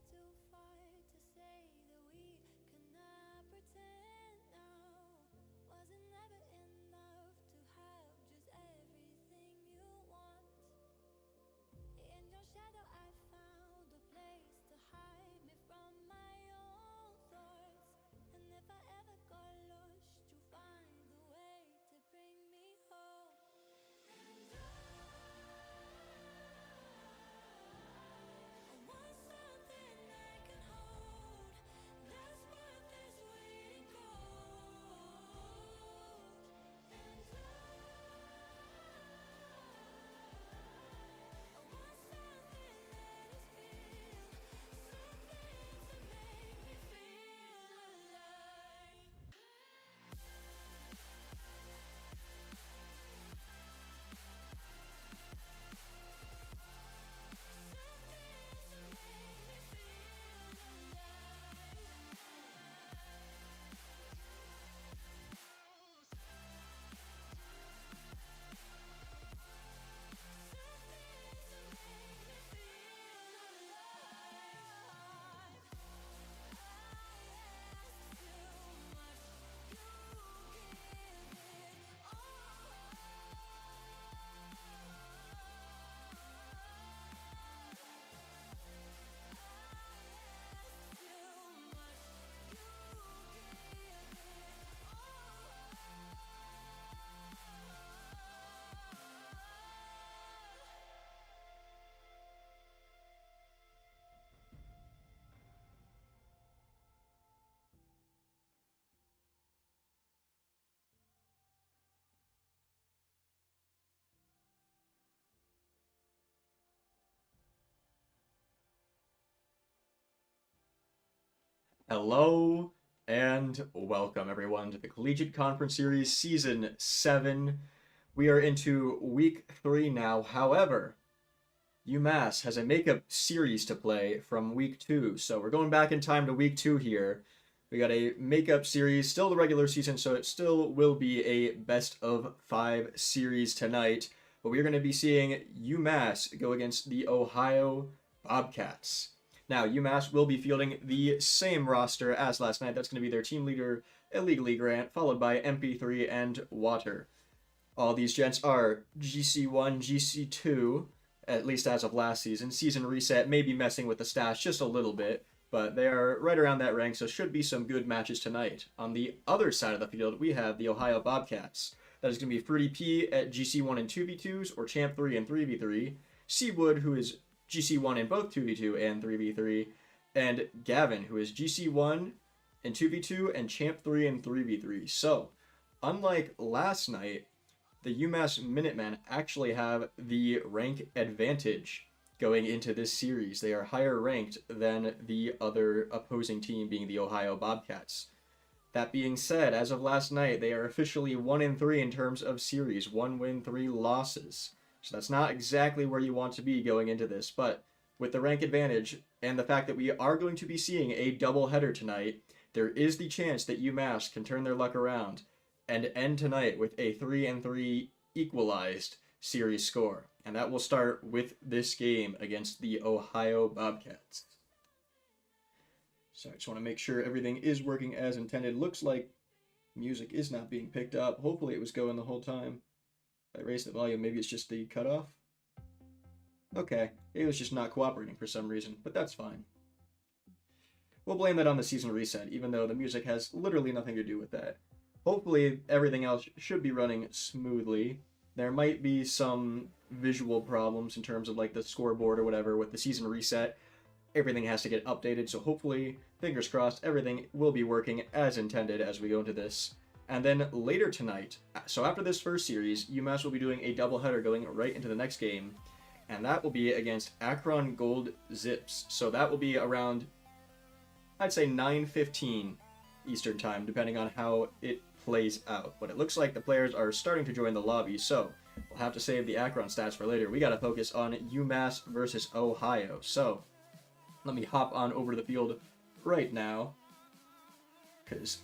too far to say that we cannot pretend now. Was it never enough to have just everything you want? In your shadow I found a place to hide me from my own thoughts. And if I ever got lost, you find a way to bring me home. And I want something I can hold, that's worth this waiting cold. And I want something that is real, something to make me feel alive. Hello and welcome everyone to the Collegiate Conference Series Season 7. We are into Week 3 now. However, UMass has a makeup series to play from Week 2. So we're going back in time to Week 2 here. We got a makeup series, still the regular season, so it still will be a best of 5 series tonight. But we're going to be seeing UMass go against the Ohio Bobcats. Now, UMass will be fielding the same roster as last night. That's going to be their team leader, Illegally Grant, followed by MP3 and Water. All these gents are GC1, GC2, at least as of last season. Season reset may be messing with the stats just a little bit, but they are right around that rank, so should be some good matches tonight. On the other side of the field, we have the Ohio Bobcats. That is going to be Fruity P at GC1 and 2v2s, or Champ 3 and 3v3. Seawood, who is GC1 in both 2v2 and 3v3, and Gavin, who is GC1 in 2v2 and Champ 3 and 3v3. So, unlike last night, the UMass Minutemen actually have the rank advantage going into this series. They are higher ranked than the other opposing team, being the Ohio Bobcats. That being said, as of last night, they are officially 1-3 in terms of series. 1 win, 3 losses. So that's not exactly where you want to be going into this, but with the rank advantage and the fact that we are going to be seeing a doubleheader tonight, there is the chance that UMass can turn their luck around and end tonight with a 3-3 equalized series score. And that will start with this game against the Ohio Bobcats. So I just want to make sure everything is working as intended. Looks like music is not being picked up. Hopefully it was going the whole time. I raised the volume, maybe it's just the cutoff. Okay, it was just not cooperating for some reason, but that's fine. We'll blame that on the season reset, even though the music has literally nothing to do with that. Hopefully everything else should be running smoothly. There might be some visual problems in terms of like the scoreboard or whatever with the season reset. Everything has to get updated, so hopefully, fingers crossed, everything will be working as intended as we go into this. And then later tonight, so after this first series, UMass will be doing a doubleheader going right into the next game, and that will be against Akron Gold Zips. So that will be around, I'd say 9:15 Eastern Time, depending on how it plays out. But it looks like the players are starting to join the lobby, so we'll have to save the Akron stats for later. We got to focus on UMass versus Ohio. So let me hop on over to the field right now, because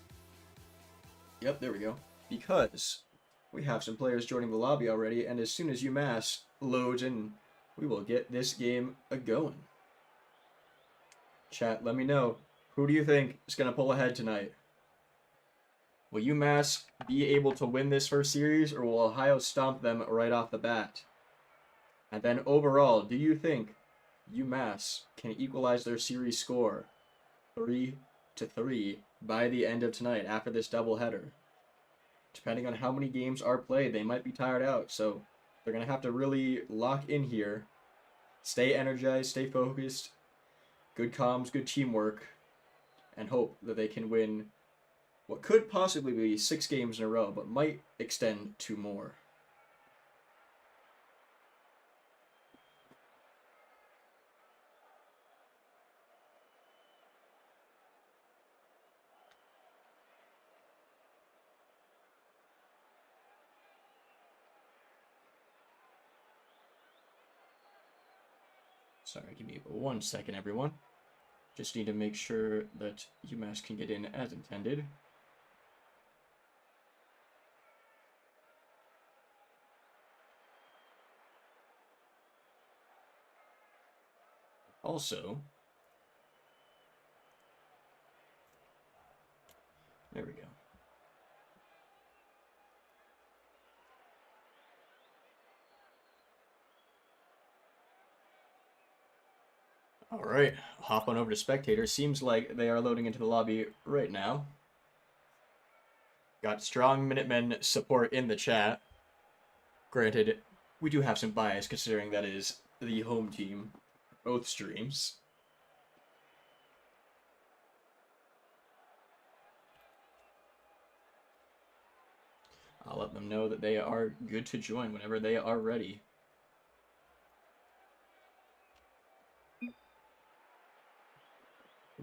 yep, there we go. Because we have some players joining the lobby already, and as soon as UMass loads in, we will get this game a-going. Chat, let me know. Who do you think is going to pull ahead tonight? Will UMass be able to win this first series, or will Ohio stomp them right off the bat? And then overall, do you think UMass can equalize their series score 3-3 by the end of tonight after this doubleheader? Depending on how many games are played, they might be tired out, so they're going to have to really lock in here. Stay energized, stay focused, good comms, good teamwork, and hope that they can win what could possibly be 6 games in a row, but might extend to more. Sorry, give me 1 second, everyone. Just need to make sure that UMass can get in as intended. Also, there we go. All right, hop on over to spectator. Seems like they are loading into the lobby right now. Got strong Minutemen support in the chat. Granted, we do have some bias considering that is the home team, both streams. I'll let them know that they are good to join whenever they are ready.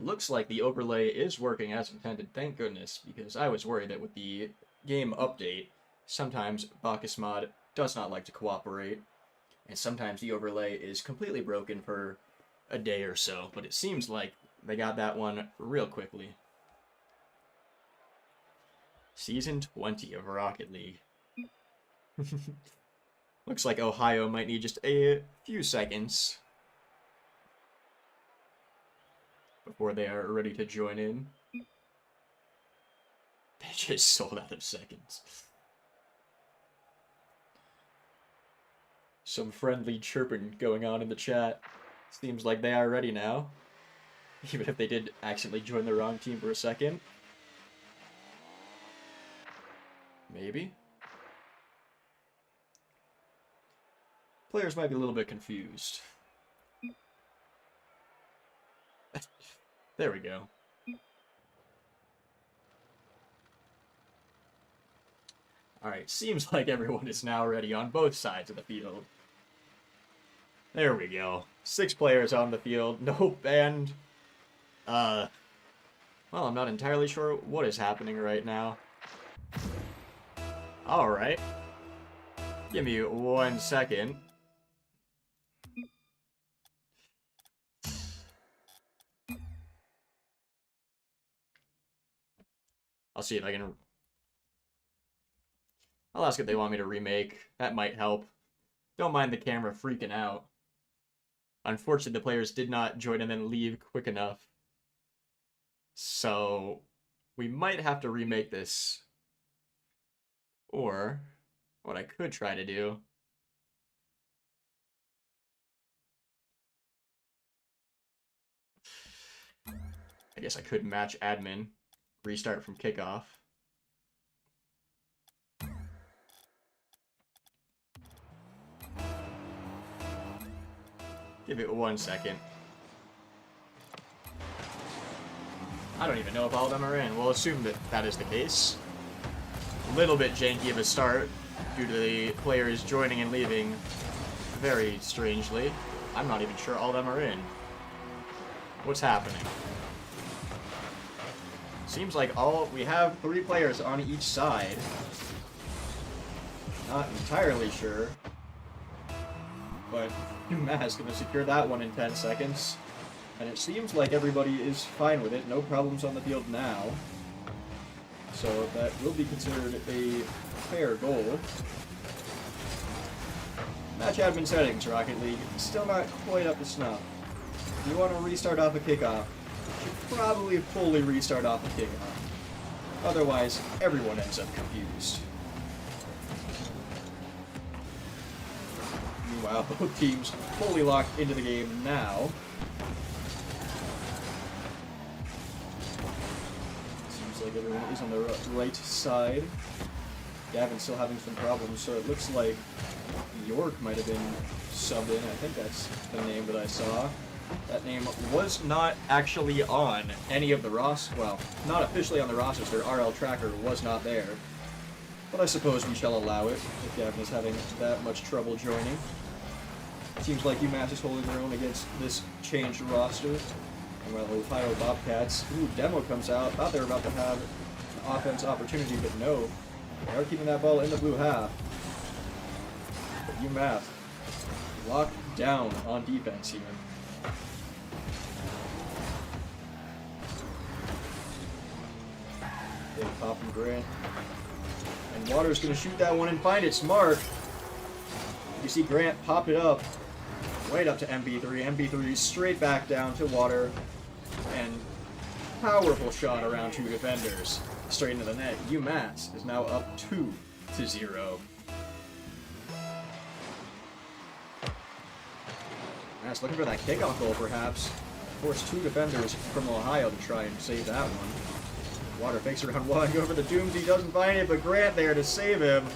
Looks like the overlay is working as intended, thank goodness, because I was worried that with the game update, sometimes Bacchus Mod does not like to cooperate, and sometimes the overlay is completely broken for a day or so, but it seems like they got that one real quickly. Season 20 of Rocket League. Looks like Ohio might need just a few seconds before they are ready to join in. They just sold out of seconds. Some friendly chirping going on in the chat. Seems like they are ready now. Even if they did accidentally join the wrong team for a second. Maybe. Players might be a little bit confused. There we go. Alright, seems like everyone is now ready on both sides of the field. There we go. 6 players on the field. Nope, and... well, I'm not entirely sure what is happening right now. Alright. Give me 1 second. I'll see if I can... I'll ask if they want me to remake. That might help. Don't mind the camera freaking out. Unfortunately, the players did not join and then leave quick enough. So, we might have to remake this. Or, what I could try to do... I guess I could match admin. Restart from kickoff. Give it 1 second. I don't even know if all of them are in. We'll assume that that is the case. A little bit janky of a start due to the players joining and leaving very strangely. I'm not even sure all of them are in. What's happening? Seems like we have 3 players on each side. Not entirely sure. But UMass is going to secure that one in 10 seconds. And it seems like everybody is fine with it. No problems on the field now. So that will be considered a fair goal. Match admin settings, Rocket League. Still not quite up to snuff. If you want to restart off a kickoff, should probably fully restart off the kickoff. Otherwise, everyone ends up confused. Meanwhile, both teams fully locked into the game now. Seems like everyone is on the right side. Gavin's still having some problems, so it looks like York might have been subbed in. I think that's the name that I saw. That name was not actually on any of the rosters. Well, not officially on the rosters. Their RL tracker was not there. But I suppose we shall allow it if Gavin is having that much trouble joining. Seems like UMass is holding their own against this changed roster. And while Ohio Bobcats, demo comes out. Thought they were about to have an offense opportunity, but no. They are keeping that ball in the blue half. But UMass locked down on defense here. Big pop from Grant. And Water's going to shoot that one and find its mark. You see Grant pop it up, right up to MP3. MP3 straight back down to Water. And powerful shot around two defenders. Straight into the net. UMass is now up 2-0. UMass looking for that kickoff goal, perhaps. Forced two defenders from Ohio to try and save that one. Water fakes around one, go for the Doomsday, doesn't find it, but Grant there to save him.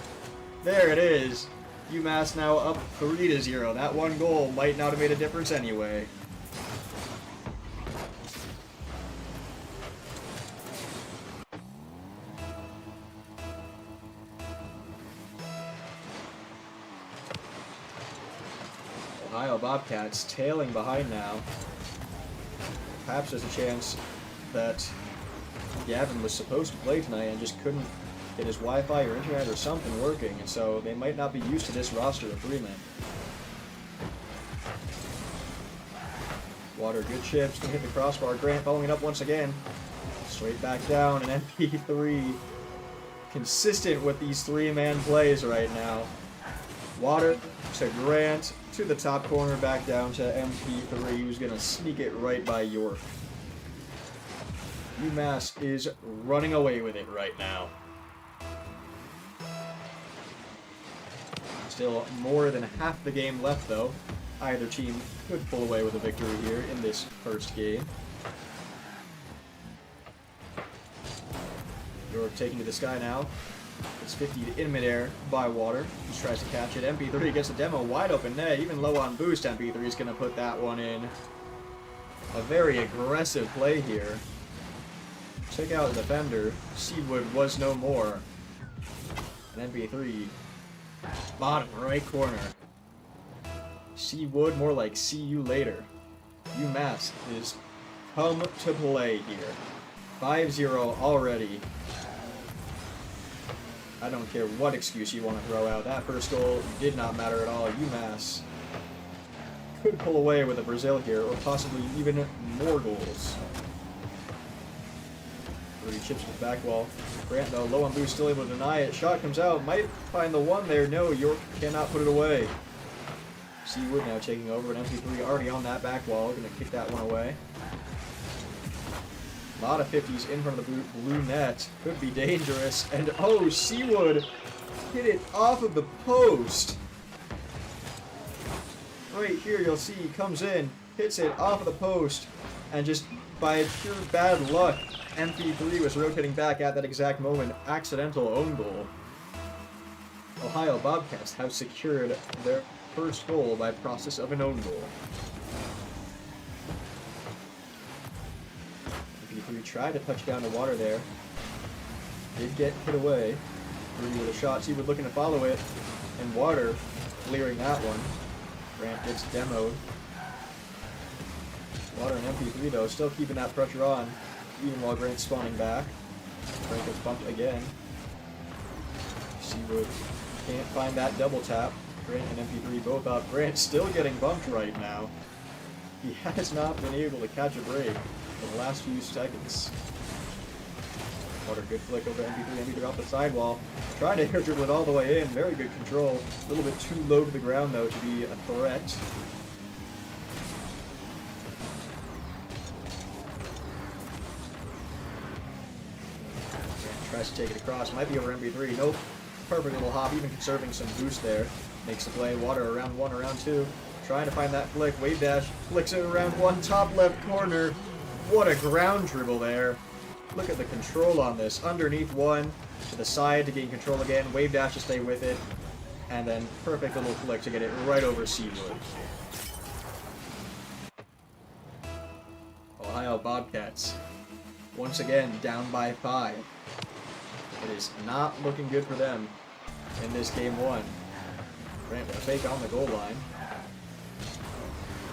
There it is. UMass now up 3-0. That one goal might not have made a difference anyway. Ohio Bobcats tailing behind now. Perhaps there's a chance that Gavin was supposed to play tonight and just couldn't get his Wi-Fi or internet or something working, and so they might not be used to this roster of 3-men. Water, good chips, gonna hit the crossbar. Grant following it up once again. Straight back down, and MP3 consistent with these 3-man plays right now. Water to Grant, to the top corner, back down to MP3, who's gonna sneak it right by York. UMass is running away with it right now. Still more than half the game left, though. Either team could pull away with a victory here in this first game. York taking to the sky now. It's 50 in midair by Water. Just tries to catch it. MP3 gets a demo wide open net. Even low on boost, MP3 is going to put that one in. A very aggressive play here. Check out the defender. Seawood was no more. And MP3, bottom right corner. Seawood, more like see you later. UMass is come to play here. 5-0 already. I don't care what excuse you want to throw out. That first goal did not matter at all. UMass could pull away with a Brazil here, or possibly even more goals. 3 chips to the back wall. Grant, though, low on boost, still able to deny it. Shot comes out. Might find the one there. No, York cannot put it away. Seawood now taking over, and MP3 already on that back wall. Going to kick that one away. A lot of 50s in front of the blue net. Could be dangerous. And oh, Seawood hit it off of the post. Right here, you'll see he comes in, hits it off of the post, and just by pure bad luck, MP3 was rotating back at that exact moment. Accidental own goal. Ohio Bobcats have secured their first goal by process of an own goal. MP3 tried to touch down the Water there. Did get hit away. Rudy with a shot. Seawood looking to follow it. And Water clearing that one. Grant gets demoed. Water and MP3 though still keeping that pressure on, even while Grant's spawning back. Grant gets bumped again. Seawood can't find that double tap. Grant and MP3 both up. Grant still getting bumped right now. He has not been able to catch a break in the last few seconds. Water, good flick over MP3. MP3 off the sidewall. Trying to air dribble it all the way in. Very good control. A little bit too low to the ground though to be a threat. tries to take it across. Might be over MP3. Nope. Perfect little hop, even conserving some boost there. Makes the play. Water around 1, around 2. Trying to find that flick. Wave dash. Flicks it around 1. Top left corner. What a ground dribble there. Look at the control on this. Underneath 1. To the side to gain control again. Wave dash to stay with it. And then perfect little flick to get it right over Seawood. Ohio Bobcats. Once again, down by 5. It is not looking good for them in this game 1. Grant with a fake on the goal line.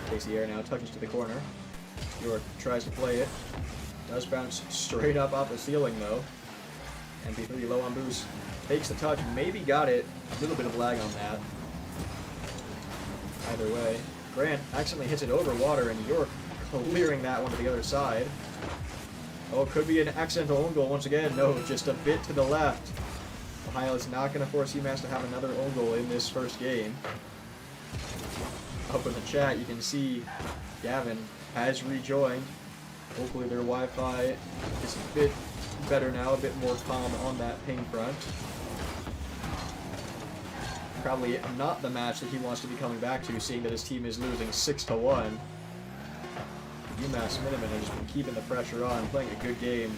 Takes the air now, touches to the corner. York tries to play it. Does bounce straight up off the ceiling though. MP3 low on boost. Takes the touch, maybe got it. A little bit of lag on that. Either way. Grant accidentally hits it over water and York clearing that one to the other side. Oh, it could be an accidental own goal once again. No, just a bit to the left. Ohio is not going to force UMass to have another own goal in this first game. Up in the chat, you can see Gavin has rejoined. Hopefully their Wi-Fi is a bit better now, a bit more calm on that ping front. Probably not the match that he wants to be coming back to, seeing that his team is losing 6-1. UMass Miniman has just been keeping the pressure on, playing a good game.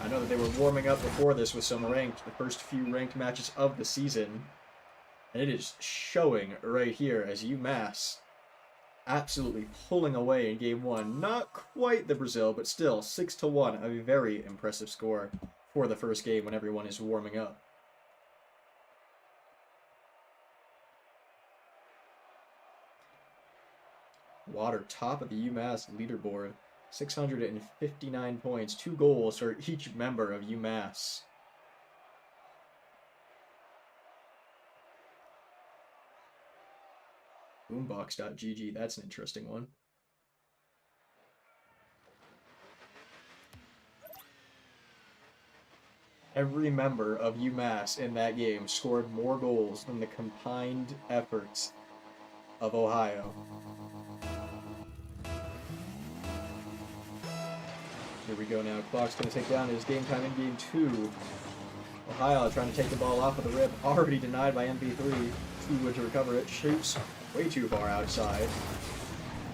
I know that they were warming up before this with some ranked, the first few ranked matches of the season. And it is showing right here as UMass absolutely pulling away in game 1. Not quite the Brazil, but still 6-1, a very impressive score for the first game when everyone is warming up. Water top of the UMass leaderboard, 659 points, 2 goals for each member of UMass. Boombox.gg, that's an interesting one. Every member of UMass in that game scored more goals than the combined efforts of Ohio. Here we go now. Clock's going to take down his game time in game 2. Ohio trying to take the ball off of the rip. Already denied by MP3. Seawood to recover it. Shoots way too far outside.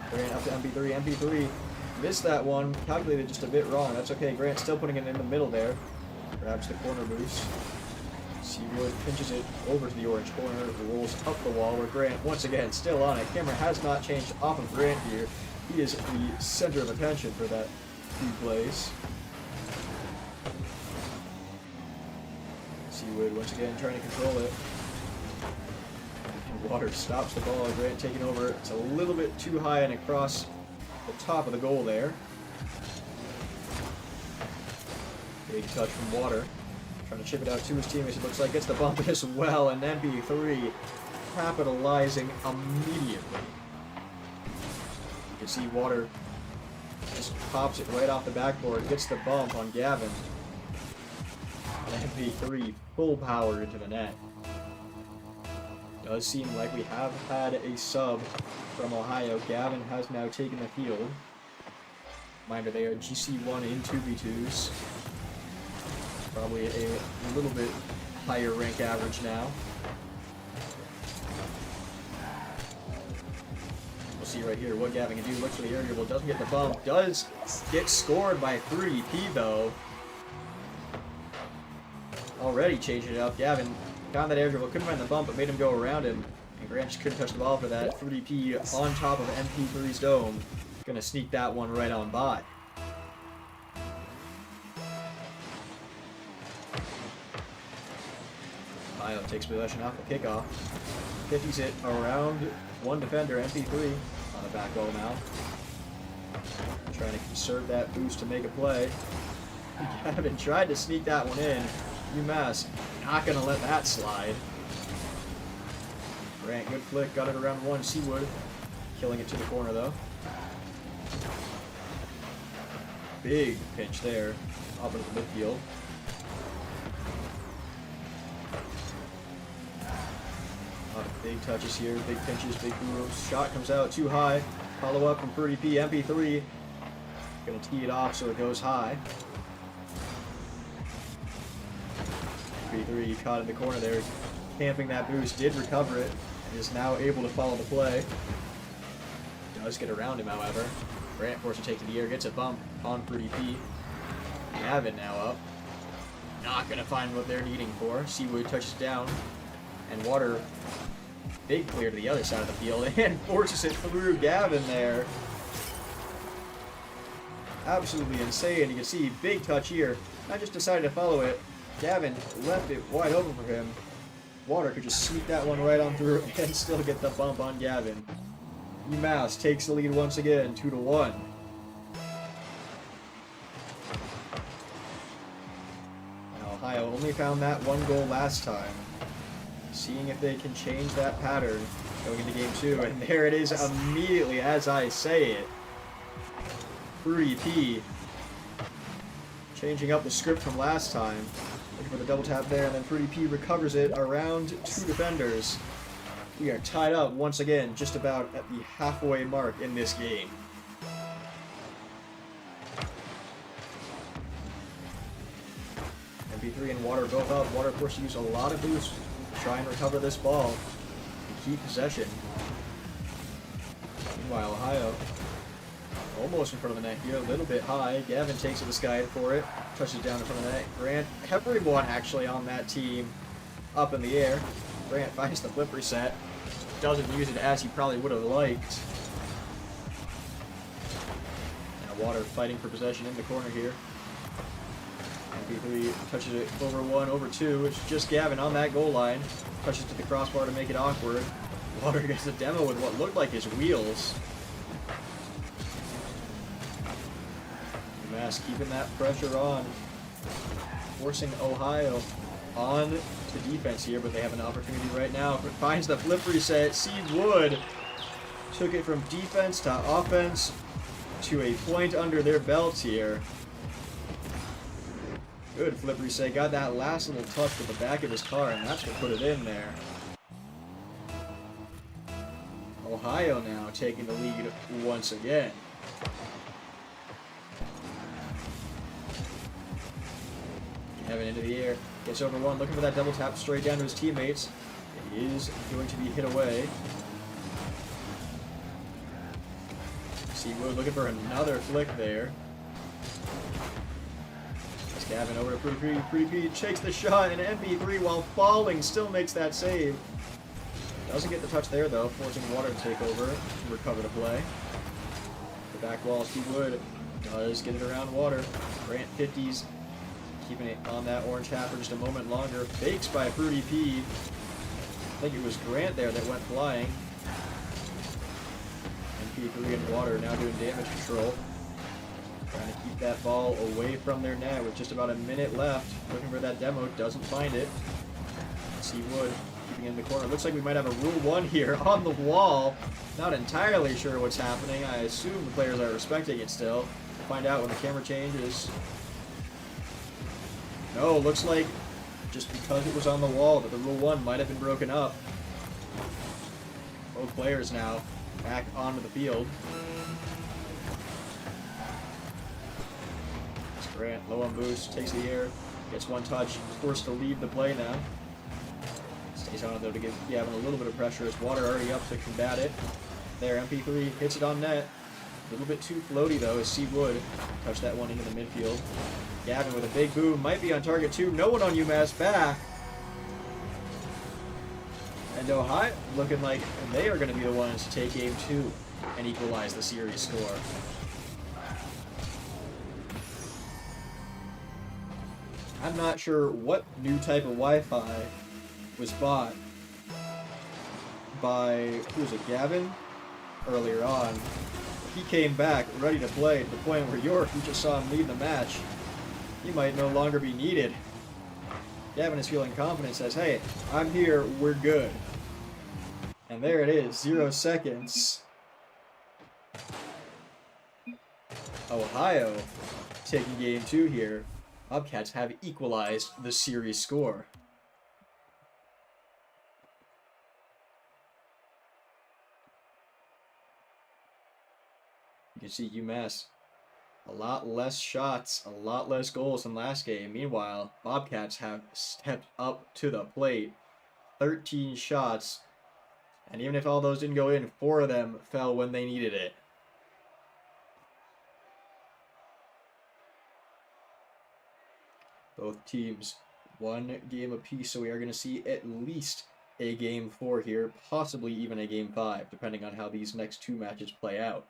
Grant up to MP3. MP3 missed that one. Calculated just a bit wrong. That's okay. Grant still putting it in the middle there. Grabs the corner boost. Seawood pinches it over to the orange corner. Rolls up the wall where Grant, once again, still on it. Camera has not changed off of Grant here. He is the center of attention for that few plays. Seawood once again trying to control it. Water stops the ball. Grant taking over. It's a little bit too high and across the top of the goal there. Big touch from Water. Trying to chip it out to his teammates. It looks like gets the bump as well. And MP3 capitalizing immediately. You can see Water just pops it right off the backboard. Gets the bump on Gavin. And MP3 full power into the net. Does seem like we have had a sub from Ohio. Gavin has now taken the field. Reminder, they are GC1 in 2v2s. Probably a little bit higher rank average now. We'll see right here what Gavin can do. Looks for the air dribble, doesn't get the bump. Does get scored by 3P though. Already changing it up. Gavin found that air dribble, couldn't find the bump, but made him go around him. And Grant just couldn't touch the ball for that. 3P on top of MP3's dome. Gonna sneak that one right on by. Ohio takes possession off the kickoff. 50s it around one defender, MP3 on the back goal now. Trying to conserve that boost to make a play. Gavin tried to sneak that one in. UMass not going to let that slide. Grant, good flick, got it around 1. Seawood killing it to the corner though. Big pinch there, up into the midfield. A lot of big touches here, big pinches, big moves. Shot comes out too high. Follow up from 30P, MP3. Gonna tee it off so it goes high. MP3 caught in the corner there, camping that boost, did recover it, and is now able to follow the play. Does get around him, however. Grant forced to take to the air, gets a bump on Fruity P. Gavin now up. Not going to find what they're needing for. Seawood touches down, and Water big clear to the other side of the field, and forces it through Gavin there. Absolutely insane. You can see big touch here. I just decided to follow it. Gavin left it wide open for him. Water could just sneak that one right on through and still get the bump on Gavin. UMass takes the lead once again, 2-1. And Ohio only found that one goal last time. Seeing if they can change that pattern going into game 2. And there it is immediately as I say it. Fruity P changing up the script from last time. Looking for the double tap there, and then Fruity P recovers it around 2 defenders. We are tied up once again, just about at the halfway mark in this game. MP3 and Water both up. Water forced to use a lot of boost to try and recover this ball and keep possession. Meanwhile, Ohio almost in front of the net here, a little bit high. Gavin takes it to Sky for it, touches down in front of the net. Grant, everyone actually on that team up in the air. Grant finds the flip reset, doesn't use it as he probably would have liked. Now Water fighting for possession in the corner here. MP3 touches it over 1, over 2. It's just Gavin on that goal line. Touches to the crossbar to make it awkward. Water gets a demo with what looked like his wheels. UMass keeping that pressure on, forcing Ohio on to defense here, but they have an opportunity right now. But finds the flip reset. Seawood took it from defense to offense to a point under their belts here. Good flip reset. Got that last little touch with the back of his car, and that's what put it in there. Ohio now taking the lead once again. Gavin into the air, gets over 1, looking for that double tap straight down to his teammates. It is going to be hit away. Seawood looking for another flick there. As Gavin over to Fruity P takes the shot, and MP3 while falling still makes that save. Doesn't get the touch there though, forcing Water to take over to recover the play. The back wall, Seawood does get it around Water. Grant 50s. Keeping it on that orange hat for just a moment longer. Fakes by Fruity P. I think it was Grant there that went flying. MP3 and Water now doing damage control. Trying to keep that ball away from their net with just about a minute left. Looking for that demo, doesn't find it. Seawood keeping in the corner. Looks like we might have a Rule 1 here on the wall. Not entirely sure what's happening. I assume the players are respecting it still. We'll find out when the camera changes. No, looks like just because it was on the wall that the Rule 1 might have been broken up. Both players now back onto the field. Grant low on boost, takes the air, gets one touch, forced to leave the play now. Stays on it though to give Gavin a little bit of pressure as Water already up to combat it. There, MP3 hits it on net. A little bit too floaty though as Seawood touched that one into the midfield. Gavin with a big boom, might be on target too. No one on UMass back. And Ohio looking like they are going to be the ones to take game 2 and equalize the series score. I'm not sure what new type of Wi-Fi was bought by, who was it, Gavin? Earlier on. He came back ready to play to the point where York, who just saw him lead the match, he might no longer be needed. Gavin is feeling confident, says, hey, I'm here, we're good. And there it is, 0 seconds. Ohio taking game 2 here. Bobcats have equalized the series score. You can see UMass A lot less shots, a lot less goals than last game. Meanwhile, Bobcats have stepped up to the plate. 13 shots, and even if all those didn't go in, 4 of them fell when they needed it. Both teams 1 game apiece, so we are going to see at least a Game 4 here, possibly even a Game 5, depending on how these next 2 matches play out.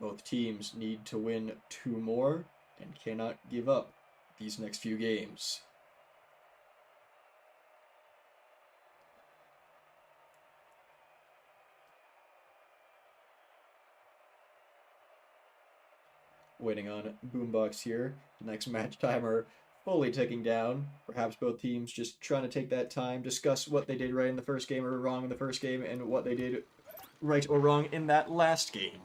Both teams need to win 2 more and cannot give up these next few games. Waiting on Boombox here. Next match timer fully ticking down. Perhaps both teams just trying to take that time, discuss what they did right in the first game or wrong in the first game, and what they did right or wrong in that last game.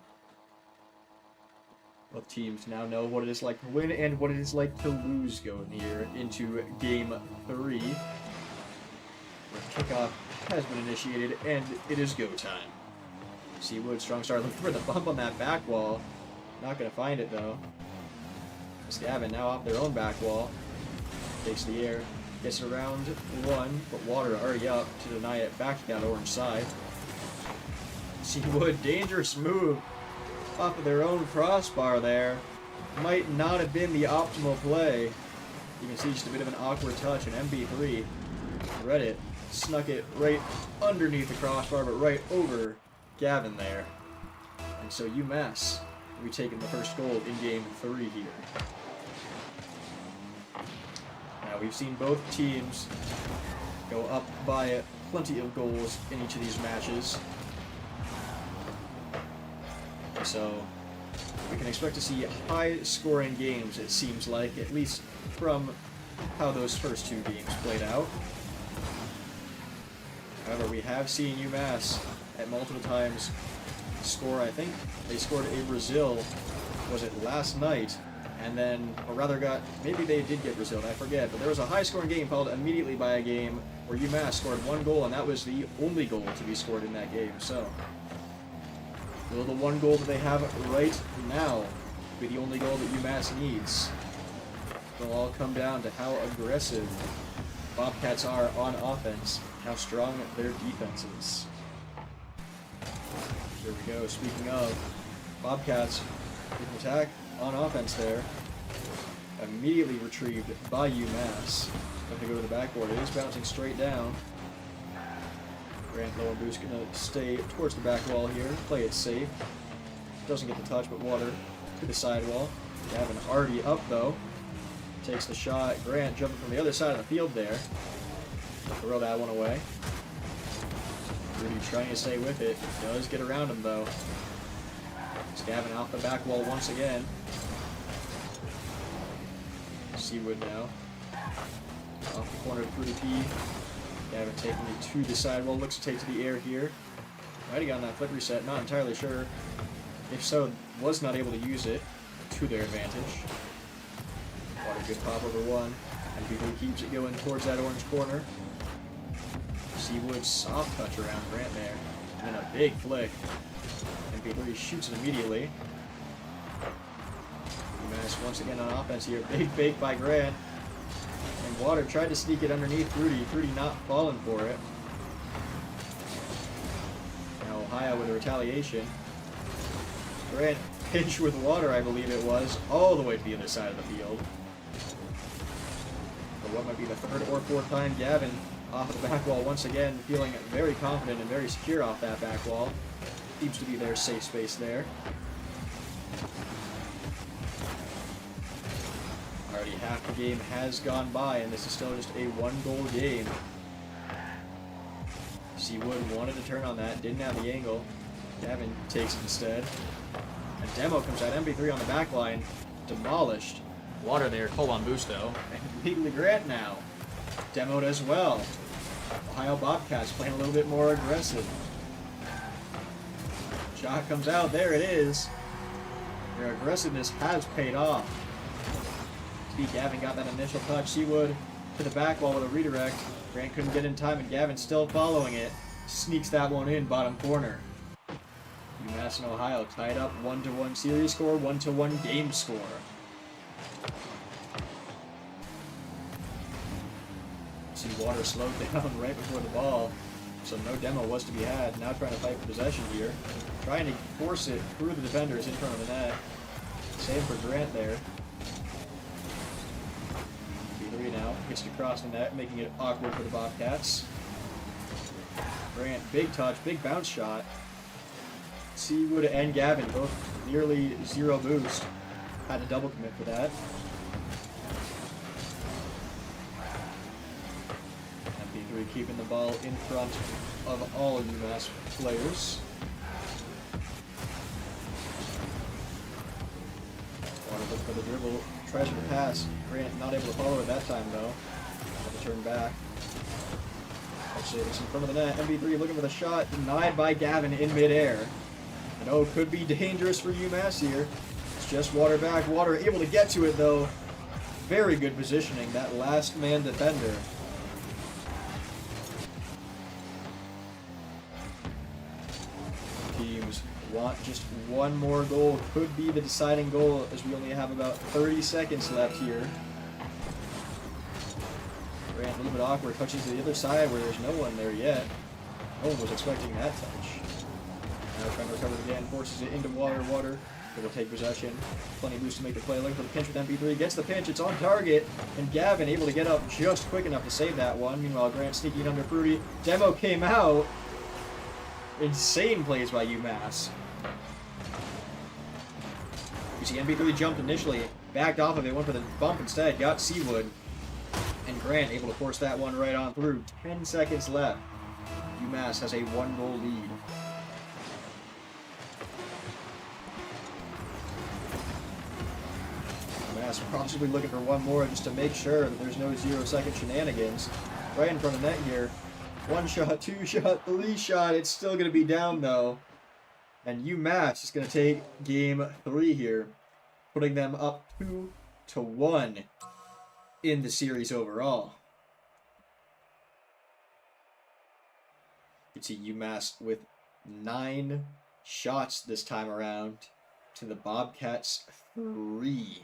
Both teams now know what it is like to win and what it is like to lose going here into Game 3. Where kickoff has been initiated, and it is go time. Seawood, strong start, looking for the bump on that back wall. Not going to find it, though. Gavin now off their own back wall. Takes the air, gets around 1, but Water already up to deny it back to that orange side. Seawood, dangerous move off of their own crossbar there. Might not have been the optimal play. You can see just a bit of an awkward touch, and MB3 read it, snuck it right underneath the crossbar, but right over Gavin there. And so UMass will be taking the first goal in Game 3 here. Now we've seen both teams go up by plenty of goals in each of these matches. So we can expect to see high-scoring games, it seems like, at least from how those first 2 games played out. However, we have seen UMass at multiple times score. I think they scored a Brazil, was it last night, and then, or rather maybe they did get Brazil, I forget, but there was a high-scoring game followed immediately by a game where UMass scored 1 goal, and that was the only goal to be scored in that game. So will the 1 goal that they have right now be the only goal that UMass needs? It'll all come down to how aggressive Bobcats are on offense, how strong their defense is. Here we go. Speaking of, Bobcats with an attack on offense there. Immediately retrieved by UMass. Have to go to the backboard. It is bouncing straight down. Grant low and boost gonna stay towards the back wall here, play it safe. Doesn't get the touch, but Water to the sidewall. Gavin already up though. Takes the shot. Grant jumping from the other side of the field there. Throw that one away. Rudy trying to stay with it. Does get around him though. Gavin off the back wall once again. Seawood now. Off the corner of Rudy P. Gavin taking it to the sidewall, looks to take to the air here. Might have gotten that flip reset, not entirely sure. If so, was not able to use it to their advantage. Water good pop over 1, and people keeps it going towards that orange corner. Seawood soft touch around Grant there, and then a big flick. And MP3 shoots it immediately. UMass once again on offense here, big fake by Grant. And Water tried to sneak it underneath Rudy. Rudy not falling for it. Now Ohio with a retaliation. Grant pinch with Water, I believe it was, all the way to the other side of the field. For what might be the 3rd or 4th time, Gavin off of the back wall once again, feeling very confident and very secure off that back wall. Seems to be their safe space there. Already half the game has gone by, and this is still just a 1-goal game. Seawood wanted to turn on that, didn't have the angle. Gavin takes it instead. And Demo comes out, MB3 on the back line, demolished. Water there, hold on boost though. And Legally Grant now. Demoed as well. Ohio Bobcats playing a little bit more aggressive. Shot comes out, there it is. Their aggressiveness has paid off. Gavin got that initial touch. Seawood to the back wall with a redirect. Grant couldn't get in time, and Gavin still following it. Sneaks that one in, bottom corner. UMass and Ohio tied up 1-1 series score, 1-1 game score. See Water slowed down right before the ball, so no demo was to be had. Now trying to fight for possession here. Trying to force it through the defenders in front of the net. Same for Grant there. B3 now gets to cross the net, making it awkward for the Bobcats. Grant, big touch, big bounce shot. Seawood and Gavin both nearly zero boost. Had a double commit for that. MP3 keeping the ball in front of all UMass players. Want to look for the dribble. Tries to pass. Grant not able to follow it that time though. Have to turn back. Actually, it's in front of the net. MB3 looking for the shot. Denied by Gavin in midair. And oh, could be dangerous for UMass here. It's just Water back. Water able to get to it though. Very good positioning. That last man defender. Teams want just one more goal. Could be the deciding goal as we only have about 30 seconds left here. Grant a little bit awkward, touching to the other side where there's no one there yet. No one was expecting that touch. Now trying to recover it again, forces it into Water. Water will take possession. Plenty of boost to make the play. Looking for the pinch with MP3. Gets the pinch, it's on target. And Gavin able to get up just quick enough to save that one. Meanwhile, Grant sneaking under Fruity. Demo came out. Insane plays by UMass. You see MP3 jumped initially, backed off of it, went for the bump instead, got Seawood. And Grant able to force that one right on through. 10 seconds left. UMass has a 1-goal lead. UMass possibly looking for one more just to make sure that there's no 0-second shenanigans. Right in front of net here. 1 shot, 2 shot, 3 shot. It's still going to be down though. And UMass is going to take game 3 here, putting them up 2-1 in the series overall. You can see UMass with 9 shots this time around to the Bobcats 3.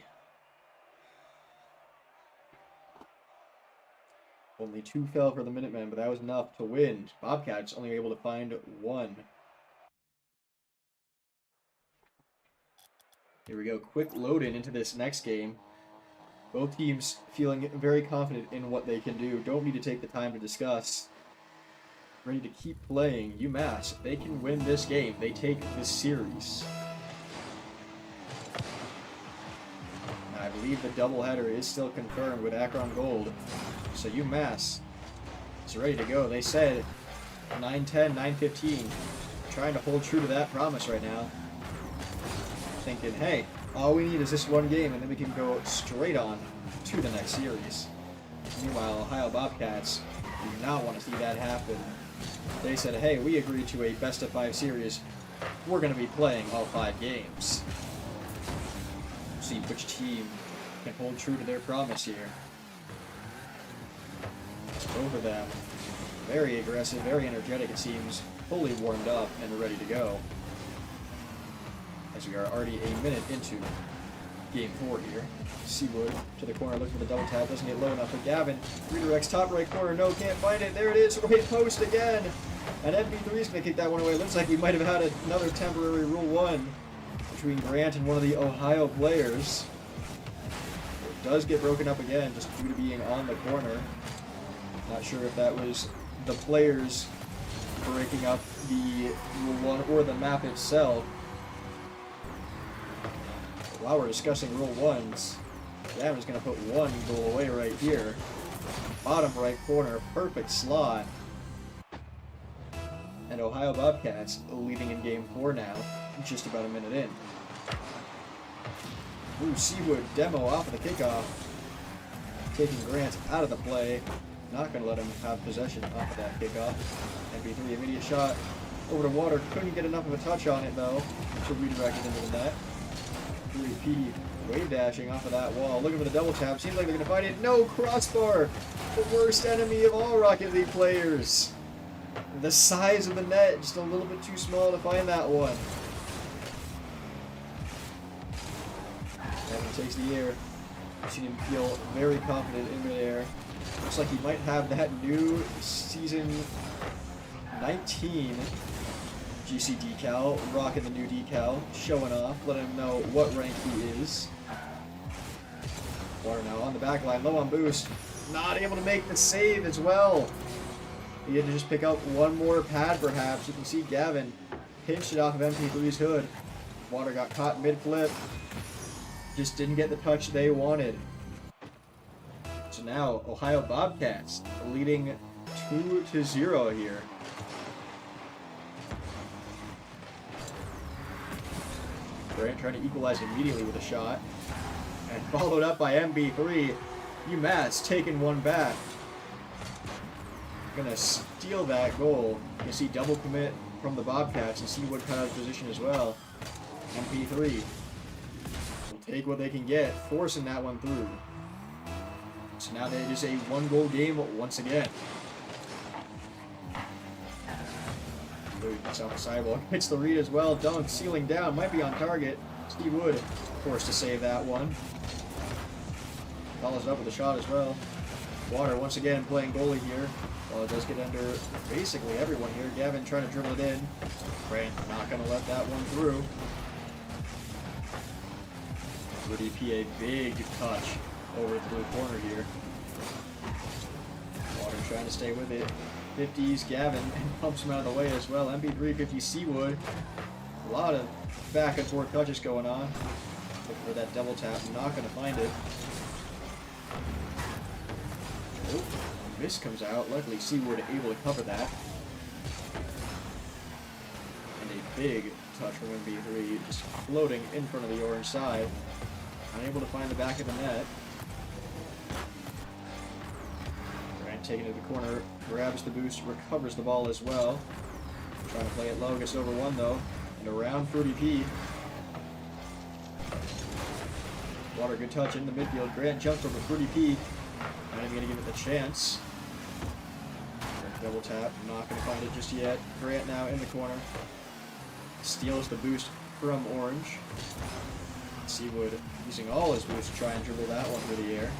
Only 2 fell for the Minutemen, but that was enough to win. Bobcats only able to find 1. Here we go, quick load in into this next game. Both teams feeling very confident in what they can do. Don't need to take the time to discuss. Ready to keep playing. UMass, if they can win this game, they take this series. I believe the doubleheader is still confirmed with Akron Gold. So UMass is ready to go. They said 9-10, 9-15. Trying to hold true to that promise right now. Thinking, hey, all we need is this one game, and then we can go straight on to the next series. Meanwhile, Ohio Bobcats do not want to see that happen. They said, hey, we agreed to a best-of-5 series. We're going to be playing all 5 games. See which team can hold true to their promise here. Both of them very aggressive, very energetic, it seems, fully warmed up and ready to go. As we are already a minute into game 4 here. Seawood to the corner, looking for the double tap, doesn't get low enough, but Gavin redirects top right corner, no, can't find it, there it is, right post again, and MP3 is going to kick that one away. Looks like we might have had another temporary Rule 1 between Grant and one of the Ohio players. It does get broken up again, just due to being on the corner. Not sure if that was the players breaking up the Rule 1 or the map itself. While we're discussing Rule 1s, Gavin's going to put 1 goal away right here. Bottom right corner, perfect slot. And Ohio Bobcats leading in game 4 now, just about a minute in. Ooh, Seawood demo off of the kickoff. Taking Grant out of the play. Not going to let him have possession off of that kickoff. MP3 immediate shot over to Water. Couldn't get enough of a touch on it though. So redirected into the net. 3P wave dashing off of that wall. Looking for the double tap. Seems like they're going to find it. No, crossbar. The worst enemy of all Rocket League players. The size of the net, just a little bit too small to find that one. Gavin takes the air. I've seen him feel very confident in midair. Looks like he might have that new season 19 GC decal, rocking the new decal, showing off, letting him know what rank he is. Water now on the back line, low on boost. Not able to make the save as well. He had to just pick up one more pad perhaps. You can see Gavin pinched it off of MP3's hood. Water got caught mid-flip. Just didn't get the touch they wanted. So now, Ohio Bobcats leading 2-0 here. Grant trying to equalize immediately with a shot. And followed up by MB3. UMass taking one back. Gonna steal that goal. You can see double commit from the Bobcats and Seawood cut out of position as well. MP3 will take what they can get, forcing that one through. So now it is a one-goal game once again. Gets off the sidewalk, hits the read as well. Dunk, sealing down, might be on target. Steve Wood forced to save that one. Follows it up with a shot as well. Water once again playing goalie here. Well, it does get under basically everyone here. Gavin trying to dribble it in. Grant not going to let that one through. Rudy P, a big touch over the blue corner here. Water trying to stay with it. 50s Gavin and pumps him out of the way as well. MB3 50 Seawood. A lot of back and forth touches going on. Looking for that double tap. Not going to find it. Oh, miss comes out. Luckily, Seawood able to cover that. And a big touch from MB3, just floating in front of the orange side. Unable to find the back of the net. Grant taking it to the corner, grabs the boost, recovers the ball as well. Trying to play it low, gets over one though. And around Fruity P. Water, good touch in the midfield. Grant jumps over Fruity P. Not even going to give it the chance. Double tap, not going to find it just yet. Grant now in the corner. Steals the boost from Orange. Seawood using all his boost to try and dribble that one through the air.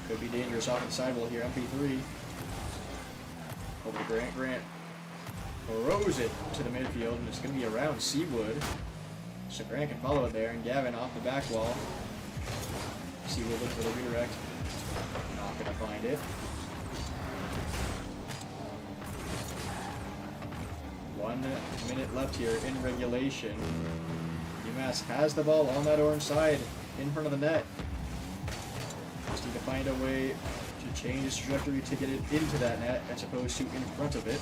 Could be dangerous off the sidewall here. MP3. Over to Grant. Grant throws it to the midfield, and it's going to be around Seawood. So Grant can follow it there, and Gavin off the back wall. Seawood looking for the redirect. Not going to find it. 1 minute left here in regulation. UMass has the ball on that orange side in front of the net. Just need to find a way to change its trajectory to get it into that net as opposed to in front of it.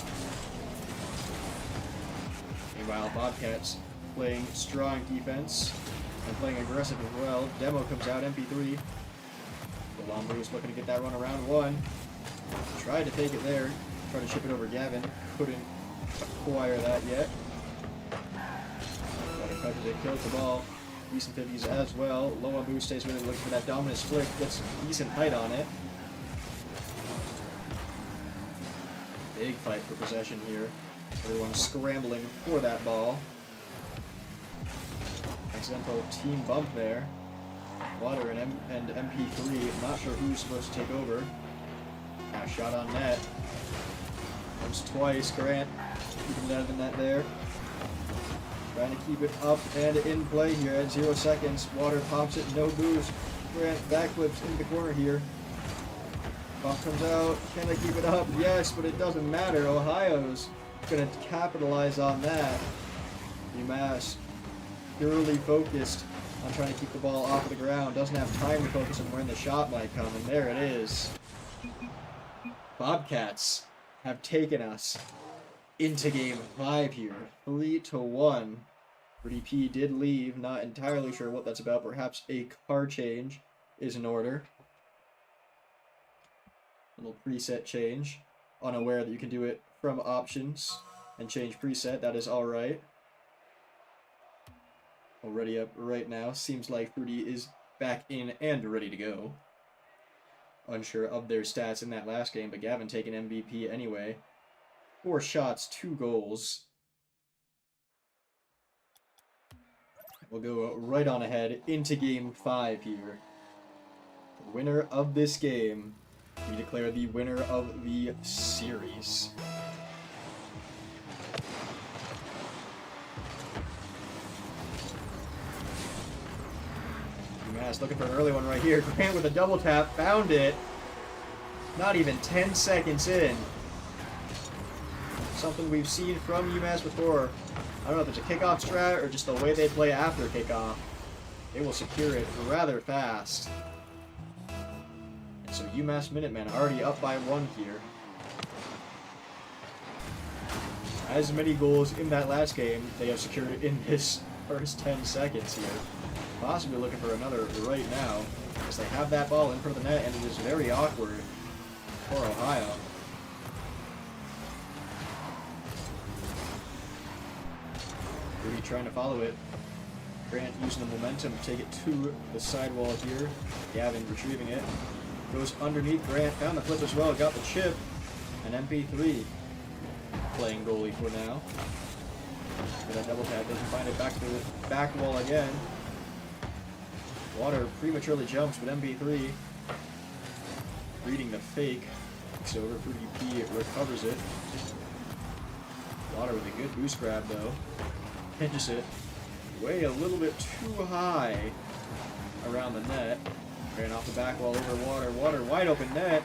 Meanwhile, Bobcats playing strong defense and playing aggressive as well. Demo comes out, MP3. The Lombri's looking to get that run around one. Tried to take it there. Tried to chip it over Gavin. Couldn't acquire that yet. Better touches it, kills the ball. Decent 50s as well. Low on boost, stays with it, looking for that dominant flick. Gets decent height on it. Big fight for possession here. Everyone scrambling for that ball. Accidental team bump there. Water and MP3. Not sure who's supposed to take over. Now shot on net. Comes twice. Grant keeping it out of the net there. Trying to keep it up and in play here at 0 seconds. Water pops it, no boost. Grant backflips in the corner here. Bump comes out. Can they keep it up? Yes, but it doesn't matter. Ohio's going to capitalize on that. UMass purely focused on trying to keep the ball off of the ground. Doesn't have time to focus on when the shot might come. And there it is. Bobcats have taken us into game 5 here. 3-1. Rudy P did leave. Not entirely sure what that's about. Perhaps a car change is in order. Little preset change. Unaware that you can do it from options and change preset. That is alright. Already up right now. Seems like Fruity is back in and ready to go. Unsure of their stats in that last game, but Gavin taking MVP anyway. 4 shots, 2 goals. we'll go right on ahead into Game 5 here. The winner of this game, we declare the winner of the series. UMass looking for an early one right here. Grant with a double tap, found it. Not even 10 seconds in. Something we've seen from UMass before. I don't know if it's a kickoff strat or just the way they play after kickoff. They will secure it rather fast. And so UMass Minutemen already up by 1 here. As many goals in that last game, they have secured it in this first 10 seconds here. Possibly looking for another right now, as they have that ball in front of the net, and it is very awkward for Ohio. Rudy trying to follow it. Grant using the momentum to take it to the sidewall here. Gavin retrieving it. Goes underneath Grant, found the flip as well, got the chip. And MP3 playing goalie for now. For that double tap, doesn't find it, back to the back wall again. Water prematurely jumps, but MP3 reading the fake. So over for UP, recovers it. Water with a good boost grab though. Pinches it way a little bit too high around the net. Ran off the back wall over Water. Water wide open net.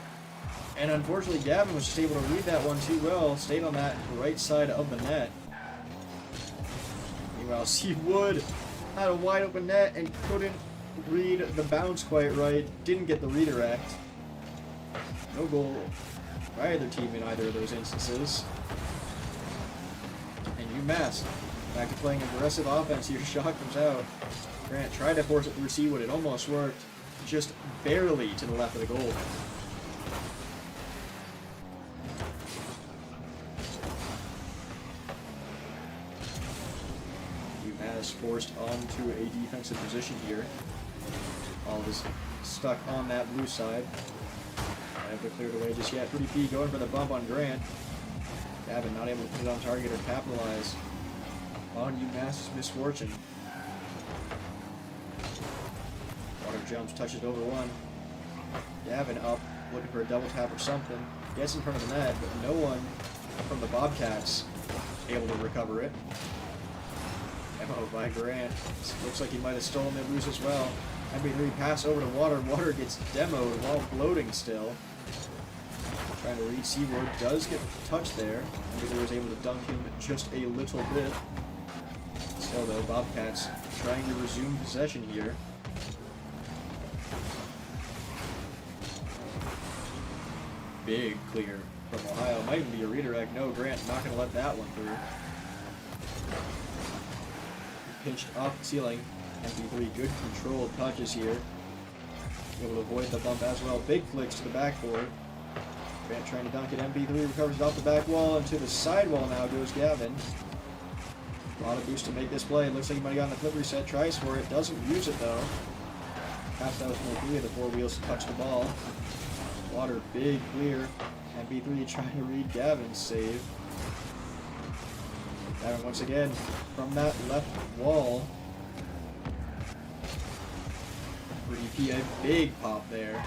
And unfortunately Gavin was just able to read that one too well. Stayed on that right side of the net. Meanwhile, Seawood had a wide open net and couldn't read the bounce quite right. Didn't get the redirect. No goal by either team in either of those instances. And UMass back to playing aggressive offense here. Shot comes out. Grant tried to force it through Seawood. It almost worked. Just barely to the left of the goal. UMass forced onto a defensive position here. All is stuck on that blue side. I haven't cleared away just yet. Pretty P going for the bump on Grant. Gavin not able to put it on target or capitalize on UMass's misfortune. Water jumps, touches over one. Gavin up, looking for a double tap or something. Gets in front of the net, but no one from the Bobcats able to recover it. Demo by Grant. Looks like he might have stolen it loose as well. MP3 pass over to Water. Water gets demoed while floating still. Trying to read Seawood. Does get touched there. MP3 was able to dunk him just a little bit. Still though, Bobcats trying to resume possession here. Big clear from Ohio. Might even be a redirect. No, Grant not going to let that one through. Pinched off the ceiling. MP3, good controlled touches here. Able to avoid the bump as well. Big flicks to the backboard. Grant trying to dunk it. MP3 recovers it off the back wall, and to the side wall now goes Gavin. A lot of boost to make this play. Looks like he might have gotten the flip reset. Tries for it. Doesn't use it though. Perhaps that was only 3 of the 4 wheels to touch the ball. Water, big clear. MP3 trying to read Gavin's save. Gavin once again from that left wall. EP, a big pop there.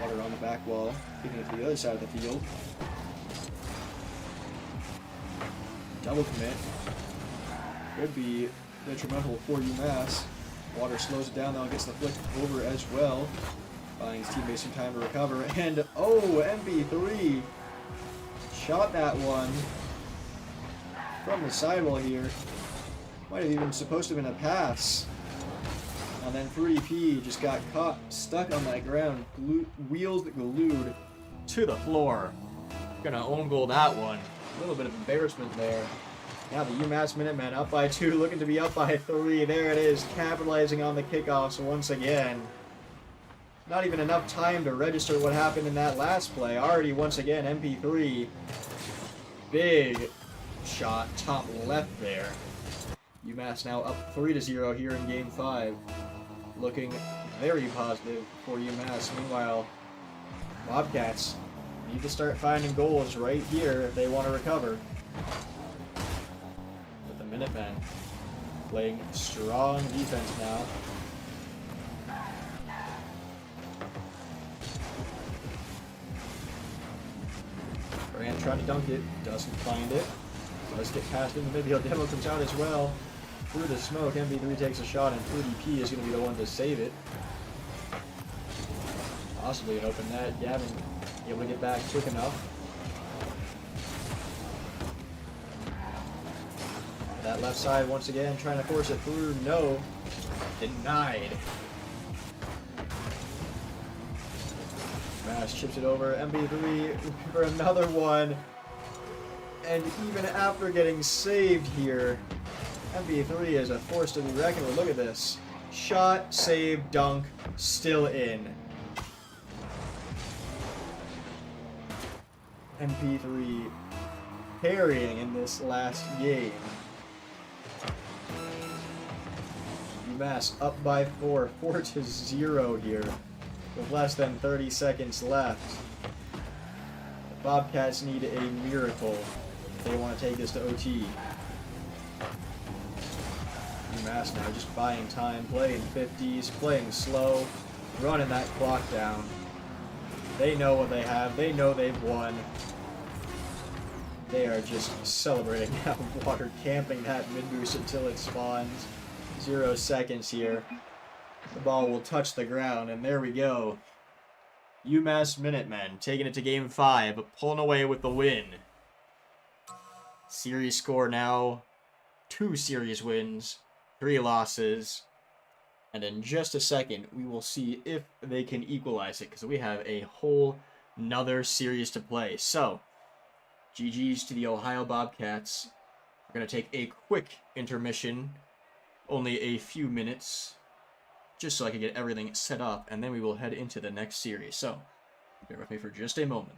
Water on the back wall, kicking it to the other side of the field. Double commit. Could be detrimental for UMass. Water slows it down though and gets the flick over as well. Buying his teammates some time to recover. And oh, MB3 shot that one from the sidewall here. Might have even supposed to have been a pass. And then 3P just got caught, stuck on that ground, wheels glued to the floor. Gonna own goal that one. A little bit of embarrassment there. Now the UMass Minutemen up by 2, looking to be up by 3. There it is, capitalizing on the kickoffs once again. Not even enough time to register what happened in that last play. Already, once again, MP3. Big shot, top left there. UMass now up 3-0 here in Game 5. Looking very positive for UMass. Meanwhile, Bobcats need to start finding goals right here if they want to recover. With the Minutemen playing strong defense now. Grant trying to dunk it, doesn't find it. Does get past him, maybe he'll demo comes out as well. Through the smoke, MB3 takes a shot, and 3DP is going to be the one to save it. Possibly an open net. Gavin able to get back quick enough. That left side once again, trying to force it through. No. Denied. Mass chips it over. MB3 for another one. And even after getting saved here, MB3 is a force to be reckoned with. Look at this. Shot, save, dunk, still in. MP3 carrying in this last game. UMass up by 4-0 here, with less than 30 seconds left. The Bobcats need a miracle if they want to take this to OT. UMass now just buying time, playing 50s, playing slow, running that clock down. They know what they have. They know they've won. They are just celebrating now. Water camping that mid-boost until it spawns. 0 seconds here. The ball will touch the ground, and there we go. UMass Minutemen taking it to Game 5, pulling away with the win. Series score now 2 series wins, 3 losses. And in just a second, we will see if they can equalize it, because we have a whole nother series to play. So, GG's to the Ohio Bobcats. We're going to take a quick intermission, only a few minutes, just so I can get everything set up, and then we will head into the next series. So, bear with me for just a moment.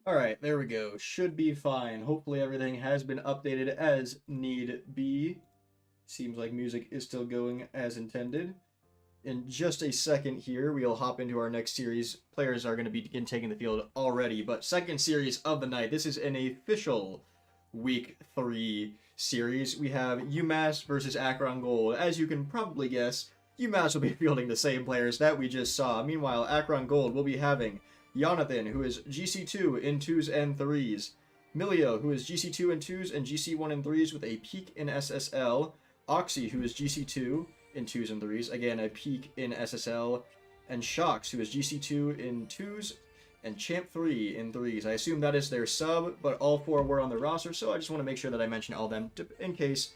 Alright, there we go. Should be fine. Hopefully everything has been updated as need be. Seems like music is still going as intended. In just a second here, we'll hop into our next series. Players are going to begin taking the field already, but second series of the night. This is an official Week 3 series. We have UMass versus Akron Gold. As you can probably guess, UMass will be fielding the same players that we just saw. Meanwhile, Akron Gold will be having Jonathan, who is GC2 in 2s and 3s. Milio, who is GC2 in 2s and GC1 in 3s with a peak in SSL. Oxy, who is GC2 in 2s and 3s, again a peak in SSL. And Shocks, who is GC2 in 2s and Champ 3 in 3s. I assume that is their sub, but all 4 were on the roster, so I just want to make sure that I mention all of them in case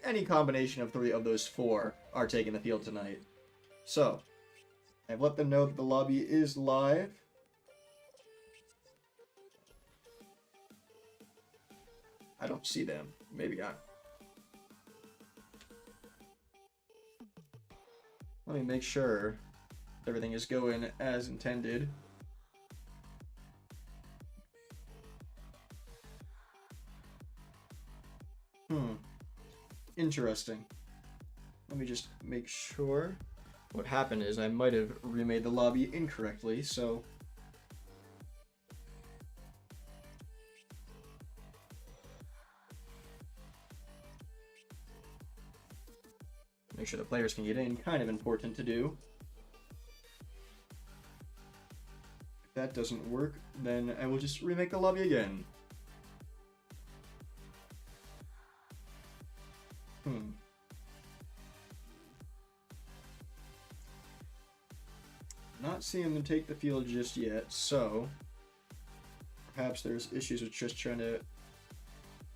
any combination of 3 of those 4 are taking the field tonight. So, I've let them know that the lobby is live. I don't see them. Maybe I... Let me make sure everything is going as intended. Interesting. Let me just make sure. What happened is I might have remade the lobby incorrectly, so... Make sure the players can get in, kind of important to do. If that doesn't work, then I will just remake the lobby again. Not seeing them take the field just yet, so perhaps there's issues with just trying to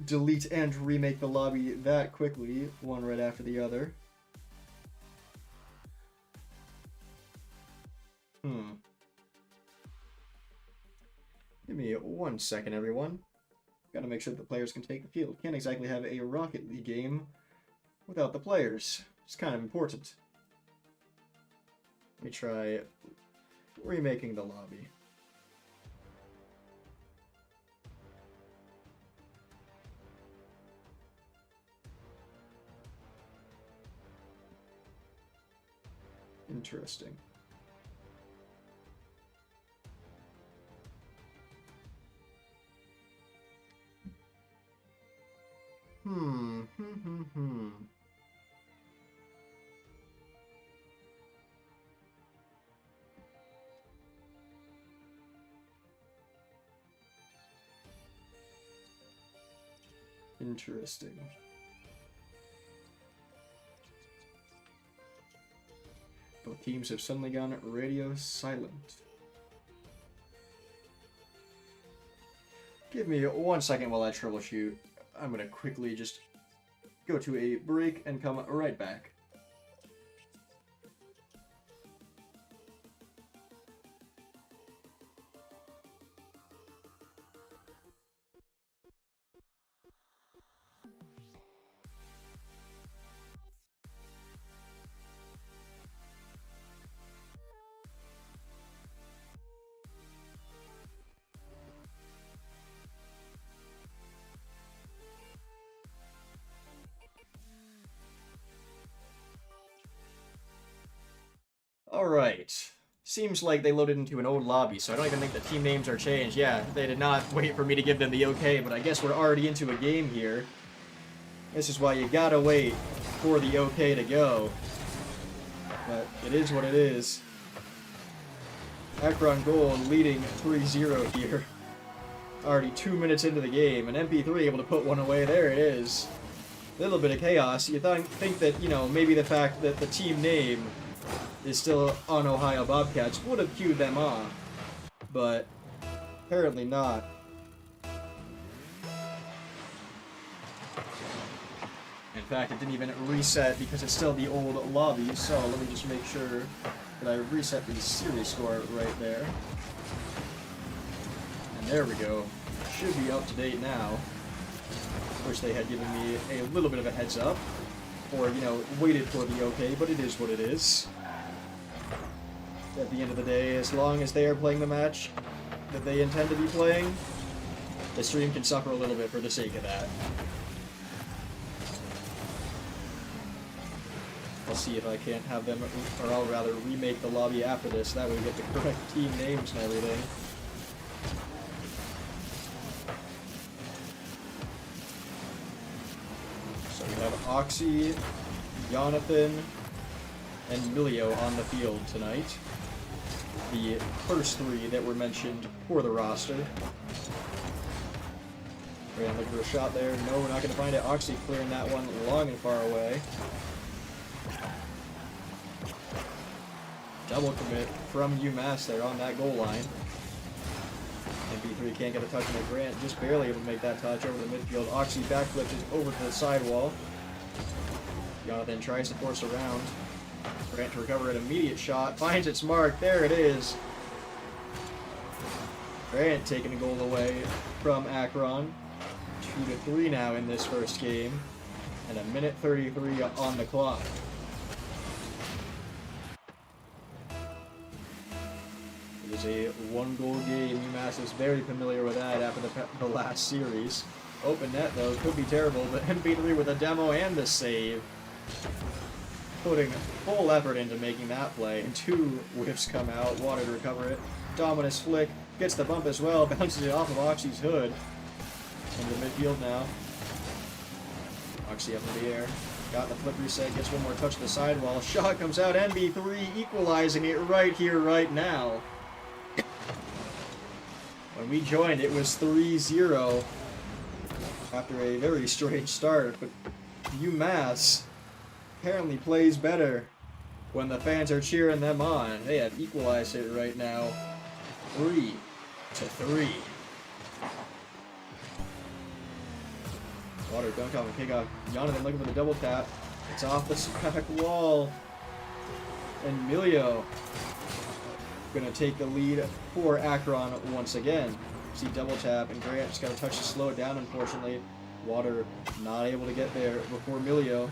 delete and remake the lobby that quickly, one right after the other. Give me 1 second, everyone. Gotta make sure that the players can take the field. Can't exactly have a Rocket League game without the players. It's kind of important. Let me try remaking the lobby. Interesting. Interesting. Both teams have suddenly gone radio silent. Give me 1 second while I troubleshoot. I'm gonna quickly just go to a break and come right back. Alright. Seems like they loaded into an old lobby, so I don't even think the team names are changed. Yeah, they did not wait for me to give them the okay, but I guess we're already into a game here. This is why you gotta wait for the okay to go. But it is what it is. Akron Gold leading 3-0 here. Already 2 minutes into the game, and MP3 able to put one away. There it is. A little bit of chaos. You think that, you know, maybe the fact that the team name is still on Ohio Bobcats would have queued them off, but apparently not. In fact, it didn't even reset because it's still the old lobby, so let me just make sure that I reset the series score right there. And there we go. Should be up to date now. Wish they had given me a little bit of a heads up, or, you know, waited for the okay, but it is what it is. At the end of the day, as long as they are playing the match, that they intend to be playing, the stream can suffer a little bit for the sake of that. I'll see if I can't have them, or I'll rather remake the lobby after this, that way we get the correct team names and everything. So we have Oxy, Jonathan, and Milio on the field tonight. The first three that were mentioned for the roster. Grant looking for a shot there. No, we're not going to find it. Oxy clearing that one long and far away. Double commit from UMass there on that goal line. MP3 can't get a touch on it. Grant just barely able to make that touch over the midfield. Oxy backflips it over to the sidewall. Jonathan tries to force around. Grant to recover an immediate shot. Finds its mark. There it is. Grant taking a goal away from Akron. 2-3 now in this first game. And a minute 33 on the clock. It is a one-goal game. UMass is very familiar with that after the last series. Open net, though, could be terrible, but MP3 with a demo and the save. Putting full effort into making that play. And two whiffs come out. Water to recover it. Dominus flick. Gets the bump as well. Bounces it off of Oxy's hood. Into midfield now. Oxy up in the air. Got the flip reset. Gets one more touch to the sidewall. Shot comes out. NB3 equalizing it right here, right now. When we joined, it was 3-0 after a very strange start. But UMass apparently plays better when the fans are cheering them on. They have equalized it right now. 3-3. Water dunk off and kickoff. Jonathan looking for the double tap. It's off the back wall. And Milio gonna take the lead for Akron once again. See double tap, and Grant just got a touch to slow it down, unfortunately. Water not able to get there before Milio.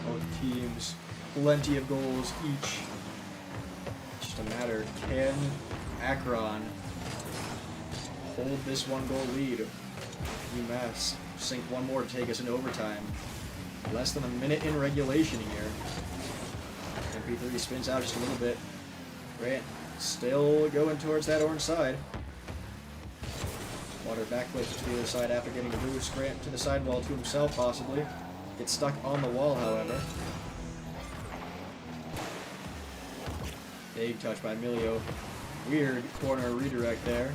Both teams, plenty of goals each. Just a matter, can Akron hold this one-goal lead? UMass sink one more to take us into overtime. Less than a minute in regulation here. MP3 spins out just a little bit. Grant still going towards that orange side. Water backflips to the other side after getting a boost. Grant to the sidewall to himself, possibly. Gets stuck on the wall, however. Big touch by Milio. Weird corner redirect there.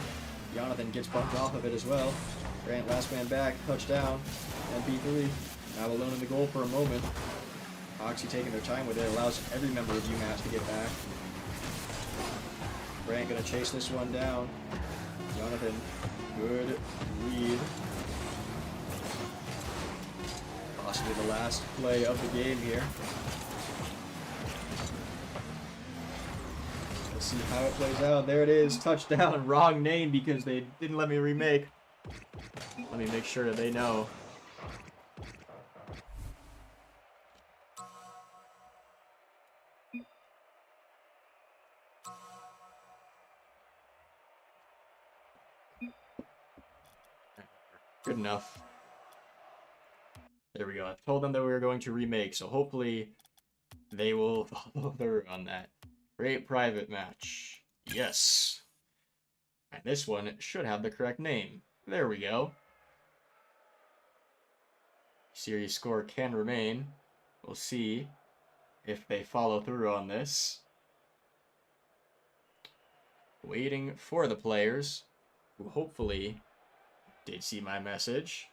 Jonathan gets bumped off of it as well. Grant last man back, touchdown. MP3 now alone in the goal for a moment. Oxy taking their time with it, allows every member of UMass to get back. Grant gonna chase this one down. Jonathan, good lead. Possibly the last play of the game here. Let's see how it plays out. There it is, touchdown. Wrong name because they didn't let me remake. Let me make sure they know. Good enough. There we go. I told them that we were going to remake, so hopefully they will follow through on that. Great private match. Yes. And this one should have the correct name. There we go. Series score can remain. We'll see if they follow through on this. Waiting for the players who hopefully did see my message.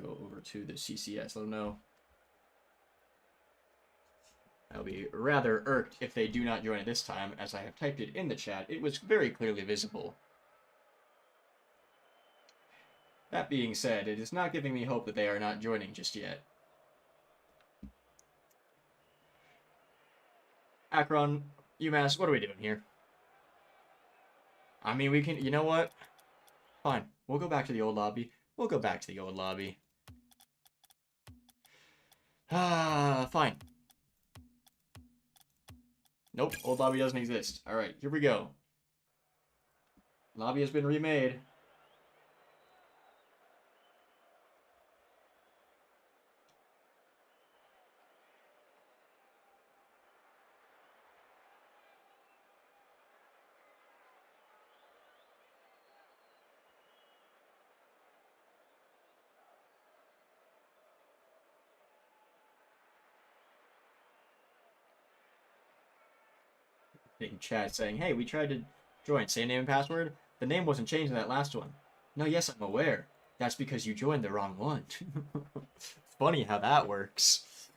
Go over to the CCS, let them know. I'll be rather irked if they do not join it this time, as I have typed it in the chat. It was very clearly visible. That being said, it is not giving me hope that they are not joining just yet. Akron, UMass, what are we doing here? I mean, we can, you know what? Fine, we'll go back to the old lobby. We'll go back to the old lobby. Fine. Nope, old lobby doesn't exist. Alright, here we go. Lobby has been remade. In chat saying, hey, we tried to join. Same name and password? The name wasn't changed in that last one. No, yes, I'm aware. That's because you joined the wrong one. Funny how that works.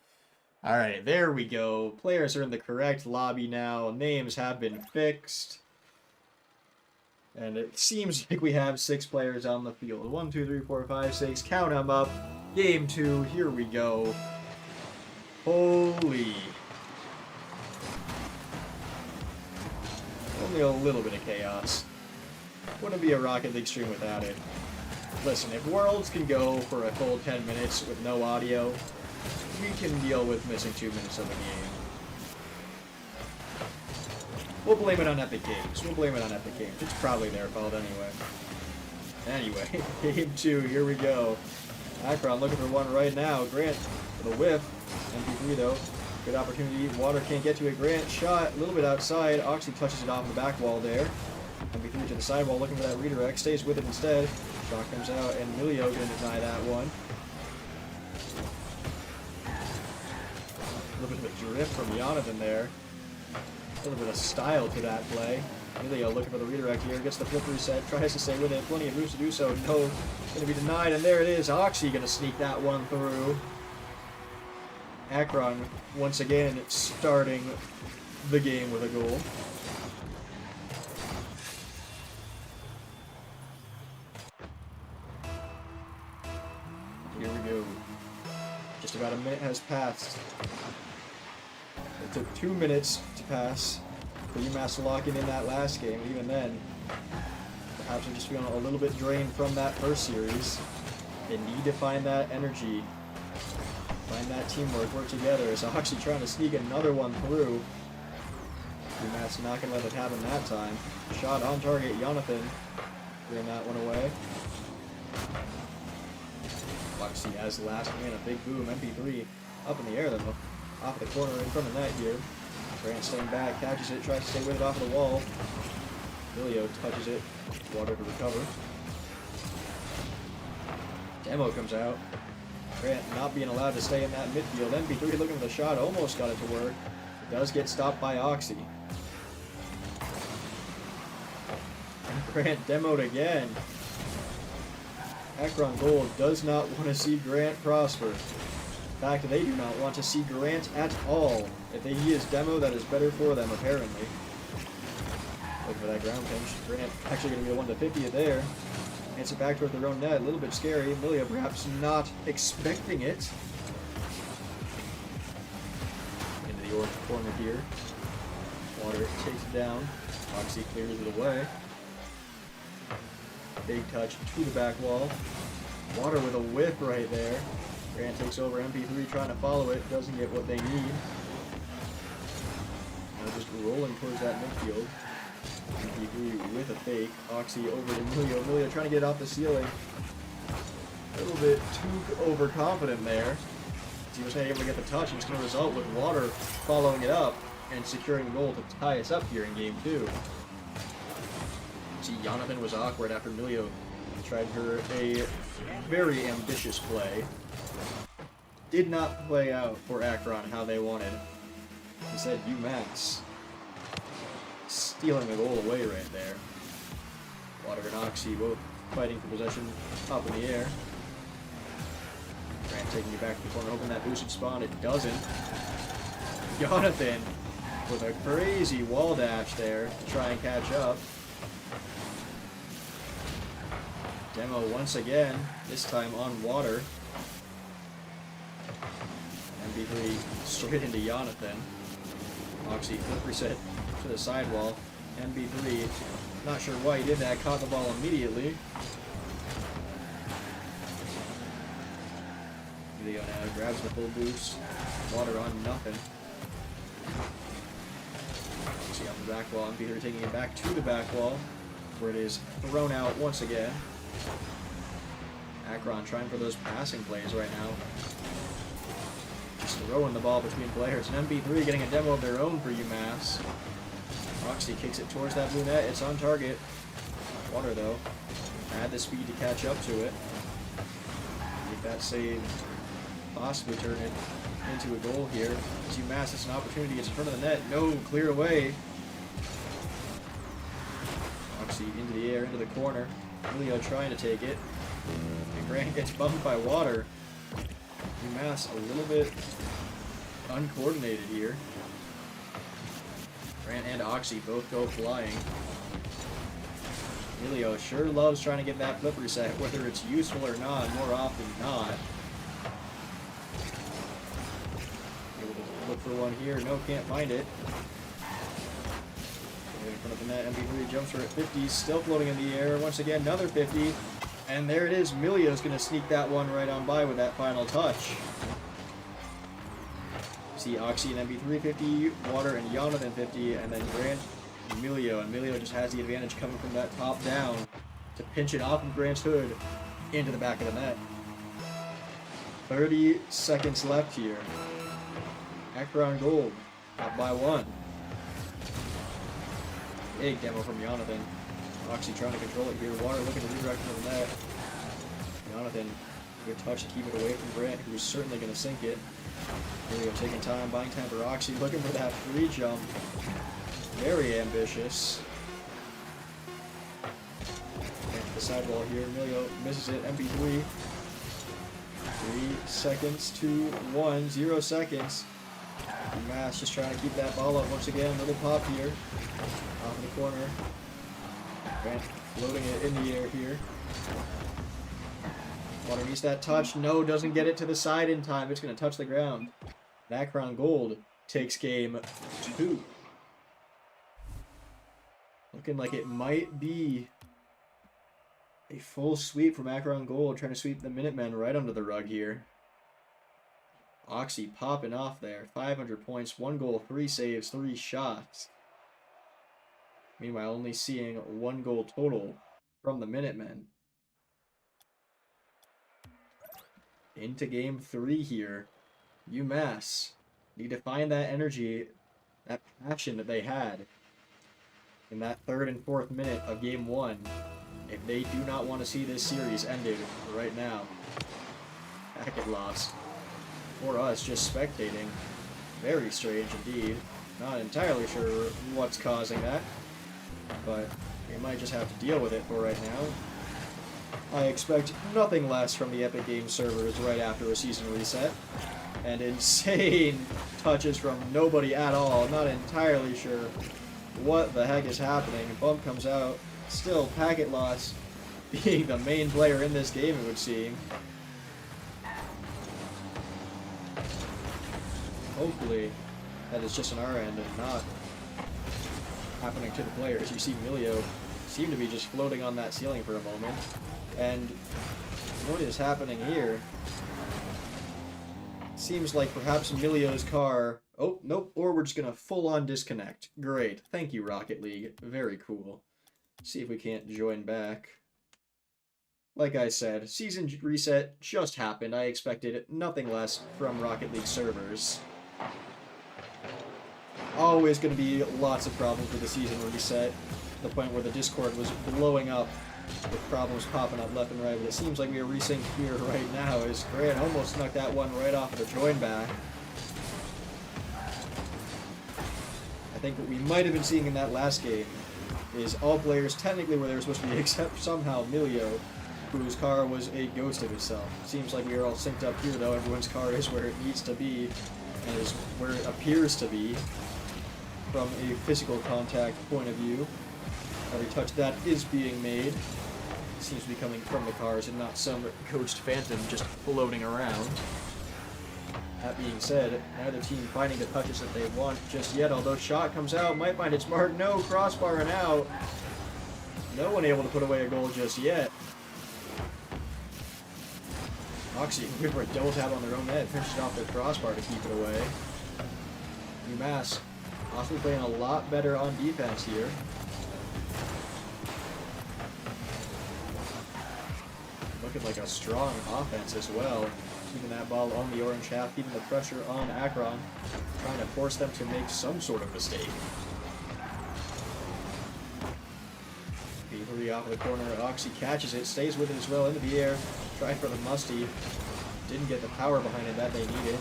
Alright, there we go. Players are in the correct lobby now. Names have been fixed. And it seems like we have 6 players on the field. 1, 2, 3, 4, 5, 6. Count them up. Game 2. Here we go. Holy. Only a little bit of chaos. Wouldn't be a Rocket League stream without it. Listen, if Worlds can go for a full 10 minutes with no audio, we can deal with missing 2 minutes of the game. We'll blame it on Epic Games. We'll blame it on Epic Games. It's probably their fault anyway. Anyway, game 2, here we go. Akron looking for one right now. Grant with a whiff. MP3 though. Good opportunity. Water can't get to it. Grant shot a little bit outside. Oxy touches it off the back wall there. MP3 to the sidewall looking for that redirect. Stays with it instead. Shot comes out and Emilio gonna deny that one. A little bit of a drift from Jonathan there. A little bit of style to that play. Emilio looking for the redirect here. Gets the flip reset. Tries to stay with it. Plenty of moves to do so. No. Gonna be denied. And there it is. Oxy gonna sneak that one through. Akron, once again, starting the game with a goal. Here we go. Just about a minute has passed. It took 2 minutes to pass for UMass to lock in that last game. Even then, perhaps they're just feeling a little bit drained from that first series. They need to find that energy. Find that teamwork, work together. Is Oxy trying to sneak another one through. UMass not going to let it happen that time. Shot on target, Jonathan. Clearing that one away. Oxy has the last man, a big boom. MP3 up in the air though. Off the corner in front of the net here. Grant staying back, catches it, tries to stay with it off of the wall. Emilio touches it. Water to recover. Demo comes out. Grant not being allowed to stay in that midfield. MP3 looking for the shot, almost got it to work. It does get stopped by Oxy. And Grant demoed again. Akron Gold does not want to see Grant prosper. In fact, they do not want to see Grant at all. If he is demo, that is better for them, apparently. Looking for that ground pinch. Grant actually going to be a 1 to 50 there. Hits it back toward their own net. A little bit scary. Emilio perhaps not expecting it. Into the orange corner here. Water takes it down. Oxy clears it away. Big touch to the back wall. Water with a whiff right there. Grant takes over. MP3 trying to follow it. Doesn't get what they need. Now just rolling towards that midfield. MP3 with a fake. Oxy over to Emilio. Emilio trying to get it off the ceiling. A little bit too overconfident there. He was not able to get the touch. It's going to result with Water following it up and securing the goal to tie us up here in game 2. See, Jonathan was awkward after Emilio tried her a very ambitious play. Did not play out for Akron how they wanted. Instead, UMass stealing the goal away right there. Water and Oxy both fighting for possession up in the air. Grant taking it back to the corner, hoping that boosted spawn. It doesn't. Jonathan with a crazy wall dash there to try and catch up. Demo once again, this time on Water. MP3 straight into Jonathan. Oxy flip reset to the sidewall. MP3, not sure why he did that, caught the ball immediately. Emilio now grabs the full boost. Water on nothing. See on the back wall. MP3 taking it back to the back wall, where it is thrown out once again. Akron trying for those passing plays right now. Just throwing the ball between players. And MP3 getting a demo of their own for UMass. Roxy kicks it towards that blue net. It's on target. Water, though. Had the speed to catch up to it. Make that save. Possibly turn it into a goal here. As UMass has an opportunity. It's in front of the net. No, clear away. Roxy into the air, into the corner. Emilio trying to take it. And Grant gets bumped by Water. UMass a little bit uncoordinated here. Grant and Oxy both go flying. Emilio sure loves trying to get that flip reset, whether it's useful or not, more often than not. Able to look for one here. No, can't find it. In front of the net, MP3 jumps for it 50, still floating in the air. Once again, another 50. And there it is. Emilio's going to sneak that one right on by with that final touch. See Oxy and MP3 50, Water and Jonathan 50, and then Grant and Emilio. And Emilio just has the advantage coming from that top down to pinch it off of Grant's hood into the back of the net. 30 seconds left here. Akron gold, up by 1. Big demo from Jonathan. Oxy trying to control it here. Water looking to redirect from the net. Jonathan, good touch to keep it away from Grant, who's certainly going to sink it. Emilio taking time, buying time for Oxy, looking for that free jump. Very ambitious. And to the sidewall here, Emilio misses it. MP3. 3 seconds to 1, 0 seconds. UMass just trying to keep that ball up once again. Little pop here. Off in the corner. Grant floating it in the air here. Water needs that touch. No, doesn't get it to the side in time. It's going to touch the ground. Akron Gold takes game 2. Looking like it might be a full sweep from Akron Gold, trying to sweep the Minutemen right under the rug here. Oxy popping off there. 500 points, 1 goal, 3 saves, 3 shots. Meanwhile, only seeing 1 goal total from the Minutemen. Into game 3 here. UMass need to find that energy, that passion that they had in that 3rd and 4th minute of game 1 if they do not want to see this series ended right now. Packet loss. For us, just spectating. Very strange indeed. Not entirely sure what's causing that, but we might just have to deal with it for right now. I expect nothing less from the Epic Games servers right after a season reset. And insane touches from nobody at all. Not entirely sure what the heck is happening. Bump comes out. Still, packet loss being the main player in this game, it would seem. Hopefully, that is just on our end and not happening to the players. You see Emilio seem to be just floating on that ceiling for a moment. And what is happening here? Seems like perhaps Emilio's car... Oh, nope, or we're just going to full-on disconnect. Great. Thank you, Rocket League. Very cool. See if we can't join back. Like I said, season reset just happened. I expected nothing less from Rocket League servers. Always going to be lots of problems with the season reset. To the point where the Discord was blowing up with problems popping up left and right. But it seems like we are resynced here right now as Grant almost snuck that one right off of the join back. I think what we might have been seeing in that last game is all players technically where they were supposed to be, except somehow Emilio, whose car was a ghost of itself. Seems like we are all synced up here, though. Everyone's car is where it needs to be, and is where it appears to be from a physical contact point of view. Every touch that is being made seems to be coming from the cars and not some ghost phantom just floating around. That being said, neither team finding the touches that they want just yet, although shot comes out, might find it smart. No, crossbar and out. No one able to put away a goal just yet. Oxy and Weaver double tap on their own head, finishes off their crossbar to keep it away. UMass possibly playing a lot better on defense here. Looking like a strong offense as well. Keeping that ball on the orange half, keeping the pressure on Akron, trying to force them to make some sort of mistake. P3 off of the corner, Oxy catches it, stays with it as well, into the air, tried for the musty, didn't get the power behind it that they needed.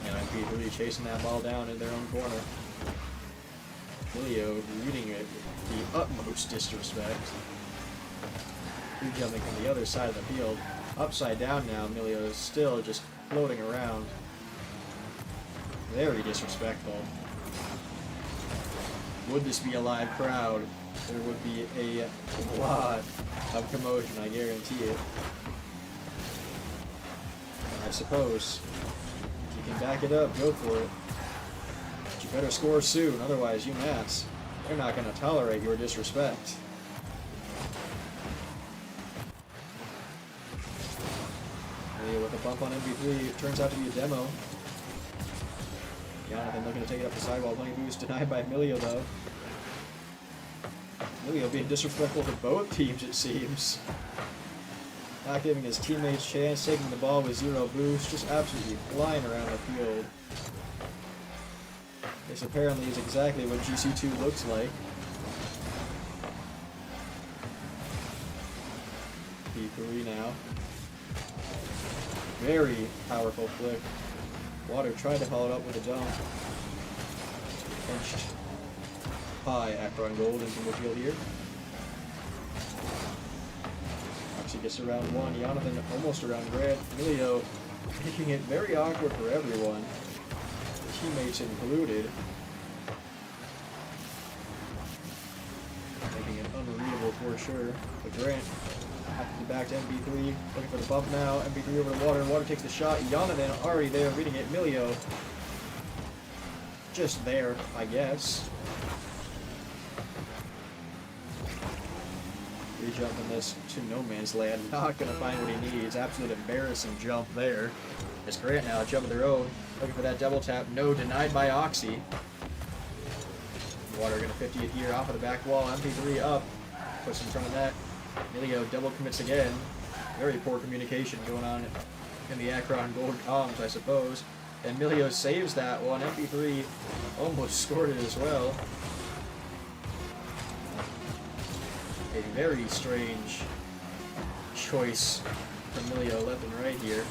And P3 chasing that ball down in their own corner. Emilio reading it with the utmost disrespect. Jumping from the other side of the field. Upside down now, Emilio is still just floating around. Very disrespectful. Would this be a live crowd, there would be a lot of commotion, I guarantee it. And I suppose, if you can back it up, go for it. But you better score soon, otherwise UMass, they're not going to tolerate your disrespect. With a bump on MP3, it turns out to be a demo. Jonathan looking to take it up the sidewall. Plenty boost denied by Emilio though. Emilio being disrespectful to both teams, it seems. Not giving his teammates chance, taking the ball with zero boost, just absolutely flying around the field. This apparently is exactly what GC2 looks like. P3 now. Very powerful flick. Water tried to follow it up with a dunk. Pinched high Akron Gold into the field here. Oxy gets around one. Jonathan almost around Grant. Emilio making it very awkward for everyone. Teammates included. Making it unreadable for sure. But Grant back to MP3, looking for the bump now. MP3 over the water. Water takes the shot. Jonathan already there, reading it. Emilio just there, I guess. Re-jumping this to no man's land. Not going to find what he needs. Absolute embarrassing jump there. It's Grant now, jumping their own. Looking for that double tap. No, denied by Oxy. Water going to 50 it here off of the back wall. MP3 up. Puts in front of that. Emilio double commits again. Very poor communication going on in the Akron Gold comms, I suppose. And Emilio saves that one. MP3 almost scored it as well. A very strange choice from Emilio left and right here.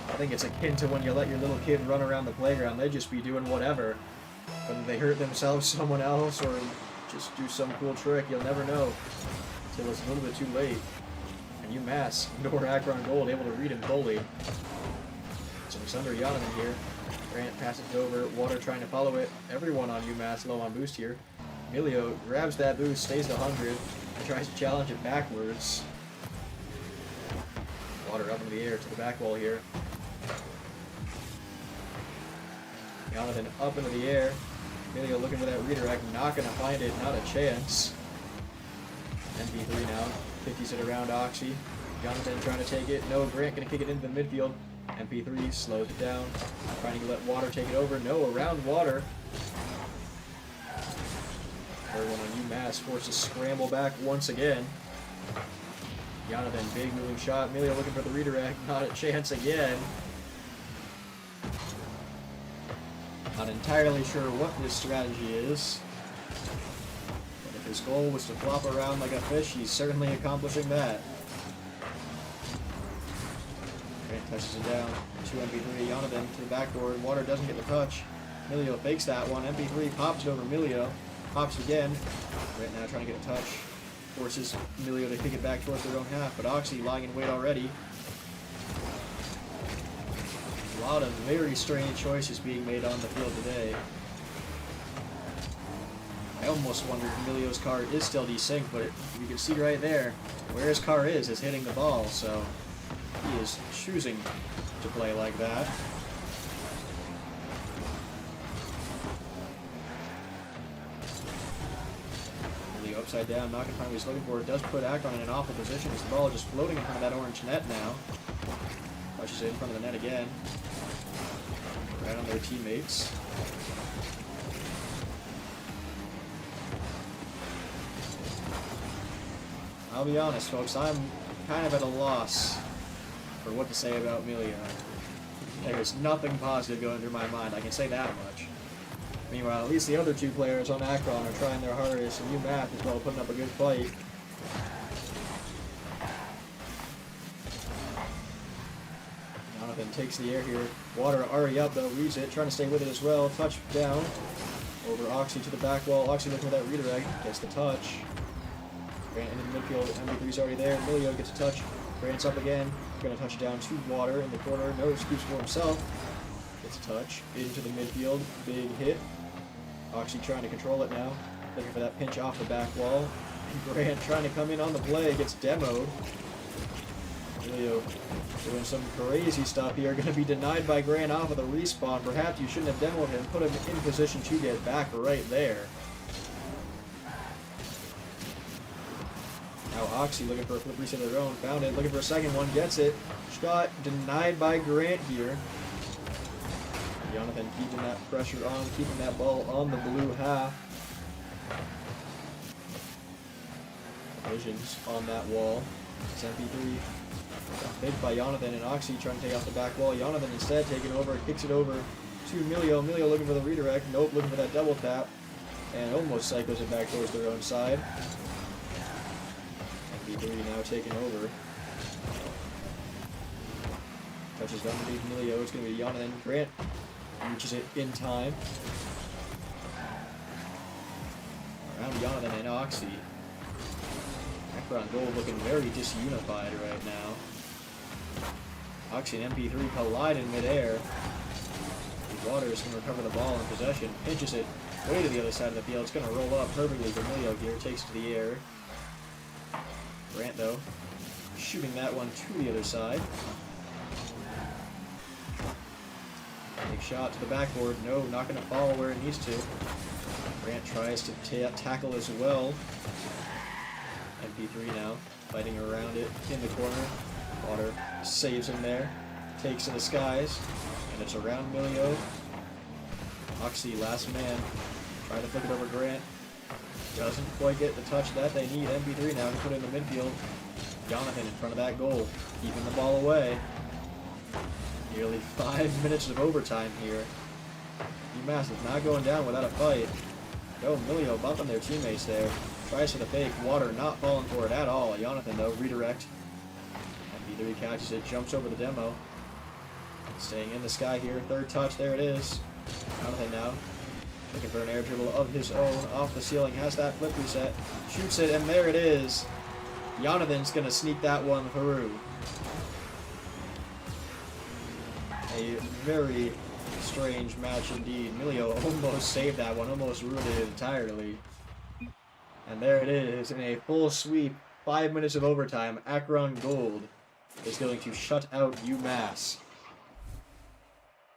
I think it's akin to when you let your little kid run around the playground. They'd just be doing whatever. Whether they hurt themselves, someone else, or just do some cool trick, you'll never know until it's a little bit too late. And UMass, nor Akron Gold, able to read him fully. So it's under Jonathan here. Grant passes it over. Water trying to follow it. Everyone on UMass low on boost here. Emilio grabs that boost, stays to 100, and tries to challenge it backwards. Water up into the air to the back wall here. Jonathan up into the air. Emilio looking for that redirect, not going to find it, not a chance. MP3 now, 50s it around Oxy. Jonathan trying to take it, no, Grant going to kick it into the midfield. MP3 slows it down, trying to let Water take it over, no, around Water. Everyone on UMass forced to scramble back once again. Jonathan, big moving shot, Emilio looking for the redirect, not a chance again. Not entirely sure what this strategy is, but if his goal was to flop around like a fish, he's certainly accomplishing that. Grant touches it down to MP3, Jonathan to the backboard. Water doesn't get the touch. Emilio fakes that one. MP3 pops it over Emilio. Pops it again. Grant now trying to get a touch. Forces Emilio to kick it back towards their own half, but Oxy lying in wait already. A lot of very strange choices being made on the field today. I almost wonder if Emilio's car is still desynced, but you can see right there where his car is hitting the ball, so he is choosing to play like that. Emilio upside down. Not going to find what he's looking for. It does put Akron in an awful position as the ball is just floating in front of that orange net now. Touches it in front of the net again. Right on their teammates. I'll be honest, folks, I'm kind of at a loss for what to say about Milio. There's nothing positive going through my mind, I can say that much. Meanwhile, at least the other two players on Akron are trying their hardest, and UMass as well, putting up a good fight. Jonathan takes the air here. Water already up though, reads it, trying to stay with it as well. Touch down. Over Oxy to the back wall. Oxy looking for that redirect. Gets the touch. Grant into the midfield. MB3's already there. Milio gets a touch. Grant's up again. Gonna touch down to Water in the corner. No scoops for himself. Gets a touch. Into the midfield. Big hit. Oxy trying to control it now. Looking for that pinch off the back wall. Grant trying to come in on the play. Gets demoed. Milio doing some crazy stuff here. Going to be denied by Grant off of the respawn. Perhaps you shouldn't have demoed him. Put him in position to get back right there. Now Oxy looking for a flip reset of their own. Found it. Looking for a second one. Gets it. Shot denied by Grant here. Jonathan keeping that pressure on. Keeping that ball on the blue half. Visions on that wall. It's MP3. Hit by Jonathan and Oxy trying to take off the back wall. Jonathan instead taking over, kicks it over to Milio. Milio looking for the redirect. Nope, looking for that double tap. And almost cycles it back towards their own side. MP3 now taking over. Touches underneath Milio. It's going to be Jonathan. Grant reaches it in time. Around Jonathan and Oxy. Akron goal looking very disunified right now. Oxy and MP3 collide in midair. Waters can recover the ball in possession. Pinches it way to the other side of the field. It's going to roll up perfectly. Milio here takes it to the air. Grant, though, shooting that one to the other side. Big shot to the backboard. No, not going to fall where it needs to. Grant tries to tackle as well. MP3 now, fighting around it in the corner. Water saves him there, takes to the skies, and it's around Milio. Oxy, last man, trying to flip it over Grant. Doesn't quite get the touch that they need. MP3 now to put it in the midfield. Jonathan in front of that goal, keeping the ball away. Nearly 5 minutes of overtime here. UMass is not going down without a fight. No, Milio bumping their teammates there. Tries for the fake. Water not falling for it at all. Jonathan, though, redirect. MP3 catches it, jumps over the demo. Staying in the sky here. Third touch, there it is. Jonathan now looking for an air dribble of his own. Off the ceiling, has that flip reset. Shoots it, and there it is. Jonathan's going to sneak that one through. A very strange match indeed. Milio almost saved that one, almost ruined it entirely. And there it is, in a full sweep, 5 minutes of overtime, Akron Gold is going to shut out UMass.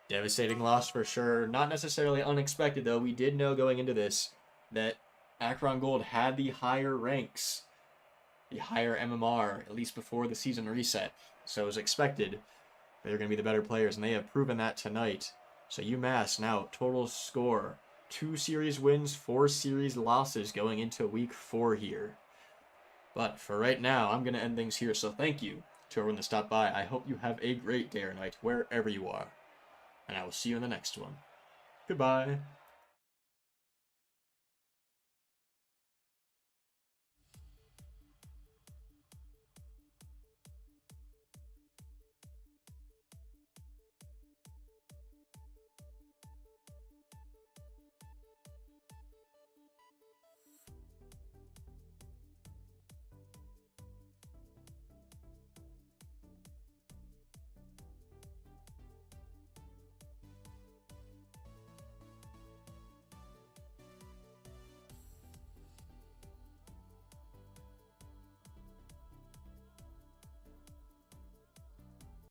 Devastating loss for sure. Not necessarily unexpected, though. We did know going into this that Akron Gold had the higher ranks, the higher MMR, at least before the season reset. So it was expected they're going to be the better players, and they have proven that tonight. So UMass now, total score, 2 series wins, 4 series losses going into week 4 here. But for right now, I'm going to end things here. So thank you to everyone that stopped by. I hope you have a great day or night wherever you are. And I will see you in the next one. Goodbye.